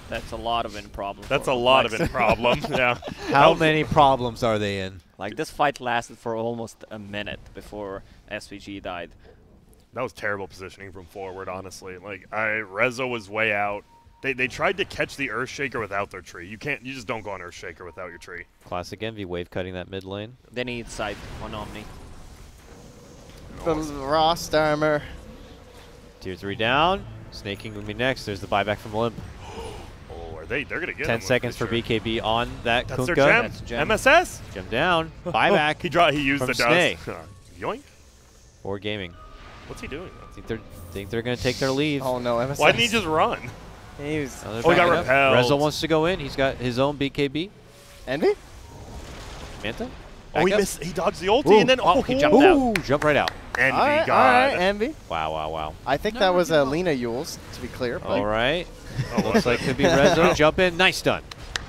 That's a lot of in problem. That's for a lot of Complex. it problem. Yeah. How That was- many problems are they in? Like this fight lasted for almost a minute before SVG died. That was terrible positioning from forward, honestly. Like, Rezo was way out. They tried to catch the Earthshaker without their tree. You just don't go on Earthshaker without your tree. Classic Envy wave cutting that mid lane. They need side on Omni. The Rost armor. Tier 3 down. Snaking will be next. There's the buyback from Limp. Oh, they're gonna get 10 him, seconds for sure. BKB on that That's their Kunkka. gem. That's gem. MSS. Gem down. Buyback. He used from the Snake. dust. Yoink. For Gaming. What's he doing? Think they're going to take their leave. Oh, no, MSS. Why didn't he just run? He was Now they're Oh, he got backing up. repelled. Rezo wants to go in. He's got his own BKB. Envy? Manta? Oh, he Back up. missed. He dodged the ulti Ooh. and then He jumped Ooh, jump right out. Envy All right, God. Envy. Wow, wow, wow. I think that was Lena Yules, to be clear. But All right. Oh, Looks like could be Rezo. Jump in. Nice stun.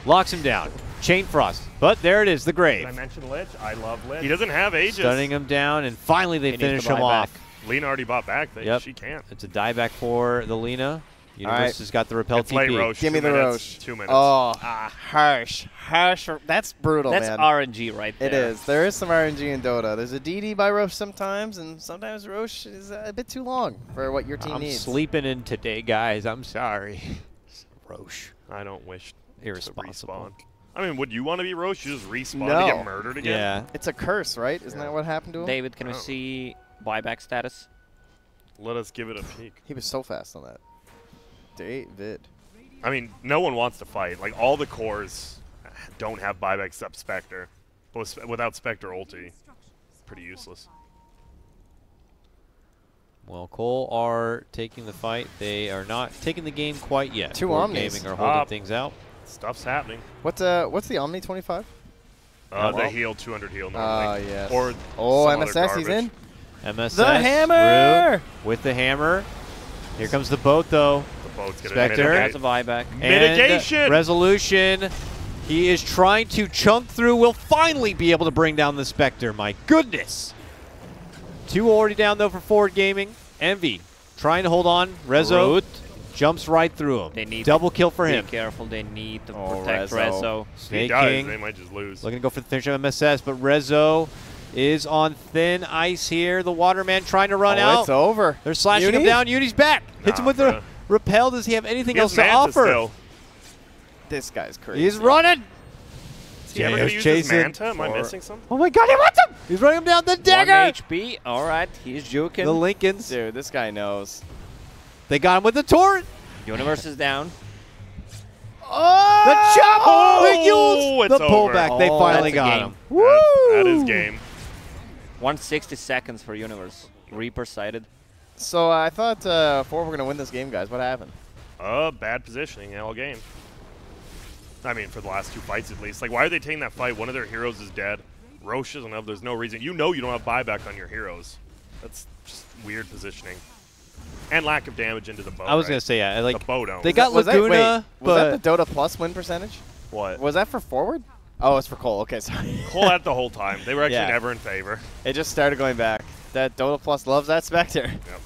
Locks him down. Chain Frost. But there it is, the Did grave. I mention Lich? I love Lich. He doesn't have Aegis. Stunning him down, and finally they He needs finish to him buy off. back. Lena already bought back. Yep. She can't. It's a dieback for the Lena. Universe right. has got the repel It's late TP. Roche. Give me 2 the minutes. Roche. 2 minutes. Oh, harsh. Harsh. That's brutal, That's man. RNG right there. It is. There is some RNG in Dota. There's a DD by Roche sometimes, and sometimes Roche is a bit too long for what your team I'm needs. sleeping in today, guys. I'm sorry. Roche. I don't wish Irresponsible. to respawn. I mean, would you want to be Roche? You just respawn No. to get murdered again? Yeah. It's a curse, right? Isn't that what happened to him? David, can we Oh. see buyback status? Let us give it a peek. He was so fast on that. David. I mean, no one wants to fight. Like, all the cores don't have buyback except Spectre. But without Spectre ulti. pretty useless. Well, Cole are taking the fight. They are not taking the game quite yet. Two Ford Omnis. Gaming are holding things out. Stuff's happening. What's the Omni 25? They heal 200 heal normally. Yes. Or MSS, he's in. MSS. The hammer! Root with the hammer. Here comes the boat, though. The boat's going to Spectre. That's a buyback. Mitigation! And resolution. He is trying to chunk through. Will finally be able to bring down the Spectre. My goodness. 2 already down, though, for Ford Gaming. Envy trying to hold on. Rezo Root. jumps right through him. They need double kill for him. Be careful. They need to Oh, protect Rezo. Rezo. If he Snake dies, King they might just lose. looking to go for the finish of MSS, but Rezo is on thin ice here. The Waterman trying to run out. It's over. They're slashing him Uni? down. Uni's back. Hits him with the bruh. repel. Does he have anything He has else to Manta offer? still. This guy's crazy. He's running. Is he ever going to use his Manta? Am I missing something? Oh my god, he wants him! He's running him down the 1 dagger! HP. All right, he's juking. The Lincolns. Dude, this guy knows. They got him with the torrent. Universe is down. Oh! The chop! Oh, The Yules! it's The over. pullback. They Oh, finally that's a got game. him. Woo! That is game. 160 seconds for Universe. Reaper sighted. So I thought 4 were going to win this game, guys. What happened? Bad positioning all game. I mean, for the last 2 fights at least. Like, why are they taking that fight? One of their heroes is dead. Roche isn't up. There's no reason. You know you don't have buyback on your heroes. That's just weird positioning. And lack of damage into the bow. I was right? going to say, yeah, like, the bow don't. they got Was that- Laguna, wait, was that but the Dota Plus win percentage? What? Was that for forward? Oh, it's for Cole. Okay, sorry. Cole had the whole time. They were actually Yeah. never in favor. It just started going back. That Dota Plus loves that Spectre. Yep.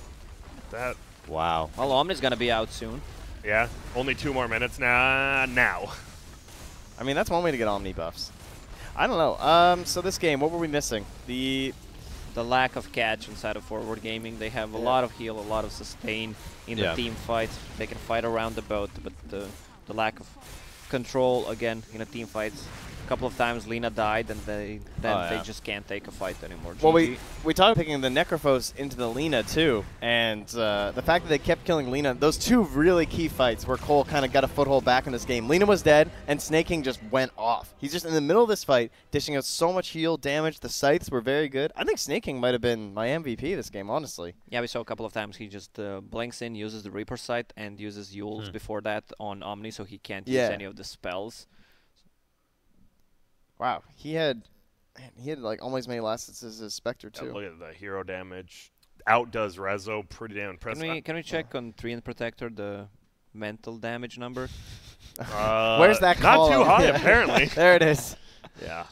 That. wow. Well, Omni's going to be out soon. Yeah. Only 2 more minutes now. I mean, that's one way to get Omni buffs. I don't know. So this game, what were we missing? The lack of catch inside of Forward Gaming. They have a lot of heal, a lot of sustain in Yeah. the team fights. They can fight around the boat, but the lack of control again in a team fights. A couple of times Lina died, and they just can't take a fight anymore. Well, GG. we talked picking the Necrophos into the Lina too, and the fact that they kept killing Lina, those 2 really key fights where Cole kind of got a foothold back in this game. Lina was dead, and Snake King just went off. He's just in the middle of this fight, dishing out so much heal damage. The scythes were very good. I think Snake King might have been my MVP this game, honestly. Yeah, we saw a couple of times he just blinks in, uses the Reaper sight, and uses Yules before that on Omni, so he can't use any of the spells. Wow, he had like almost as many last hits as his Spectre Yeah, too. look at the hero damage. Outdoes Rezo. Pretty damn impressive. Can we check on 3 and Protector the mental damage number? Where's that Not call too on? high, Yeah. apparently. There it is. Yeah.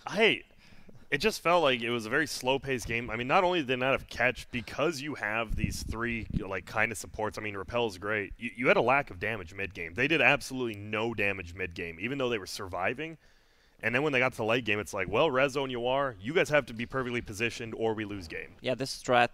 It just felt like it was a very slow-paced game. I mean, not only did they not have catch, because you have these 3 like kind of supports. I mean, Repel is great. You had a lack of damage mid-game. They did absolutely no damage mid-game, even though they were surviving. And then when they got to the late game, it's like, well, Rezo and Yawar, you guys have to be perfectly positioned or we lose game. Yeah, this strat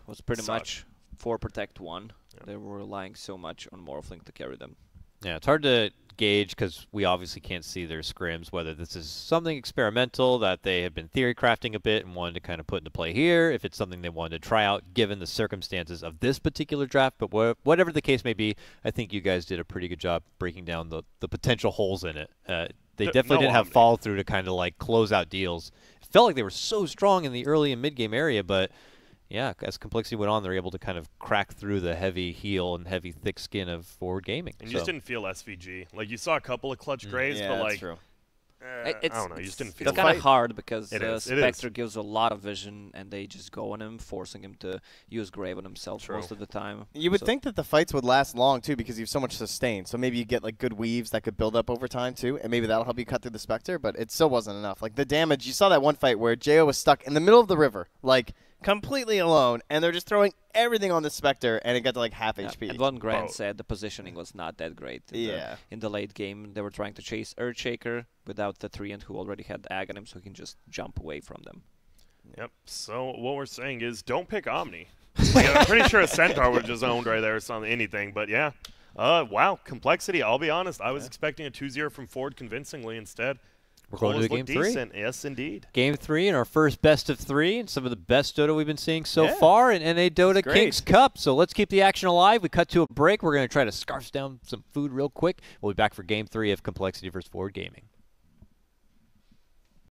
was pretty Sucked. much 4 Protect 1. Yep. They were relying so much on Morphling to carry them. Yeah, it's hard to gauge because we obviously can't see their scrims, whether this is something experimental that they have been theory crafting a bit and wanted to kind of put into play here, if it's something they wanted to try out given the circumstances of this particular draft. But whatever the case may be, I think you guys did a pretty good job breaking down the potential holes in it. They definitely didn't have follow through to kind of like close out deals. It felt like they were so strong in the early and mid game area, but yeah, as complexity went on, they're able to kind of crack through the heavy heel and heavy thick skin of Forward Gaming. And you just didn't feel SVG. Like, you saw a couple of clutch grays, Yeah, but that's like, true. I don't know. You just didn't feel It's it. kind of hard because It is. Spectre gives a lot of vision, and they just go on him, forcing him to use Grave on himself True. most of the time. You would So- think that the fights would last long too because you have so much sustain. So maybe you get like good weaves that could build up over time too, and maybe that'll help you cut through the Spectre. But it still wasn't enough. Like the damage, you saw that one fight where Jo was stuck in the middle of the river, like completely alone, and they're just throwing everything on the Spectre, and it got to like half HP. And Von Grant Oh. said the positioning was not that great. Yeah. In the late game, they were trying to chase Earthshaker without the Treant who already had Ag on him, so he can just jump away from them. Yep. So what we're saying is don't pick Omni. Like, I'm pretty sure a Centaur would have just owned right there or something, anything. But yeah. Wow. Complexity. I'll be honest. I was expecting a 2-0 from Ford convincingly instead. We're going to Cole game has looked 3. decent. Yes, indeed. Game 3 and our first best of 3 and some of the best Dota we've been seeing so Yeah. far in NA Dota great. Kings Cup. So let's keep the action alive. We cut to a break. We're going to try to scarf down some food real quick. We'll be back for Game 3 of Complexity vs. Forward Gaming.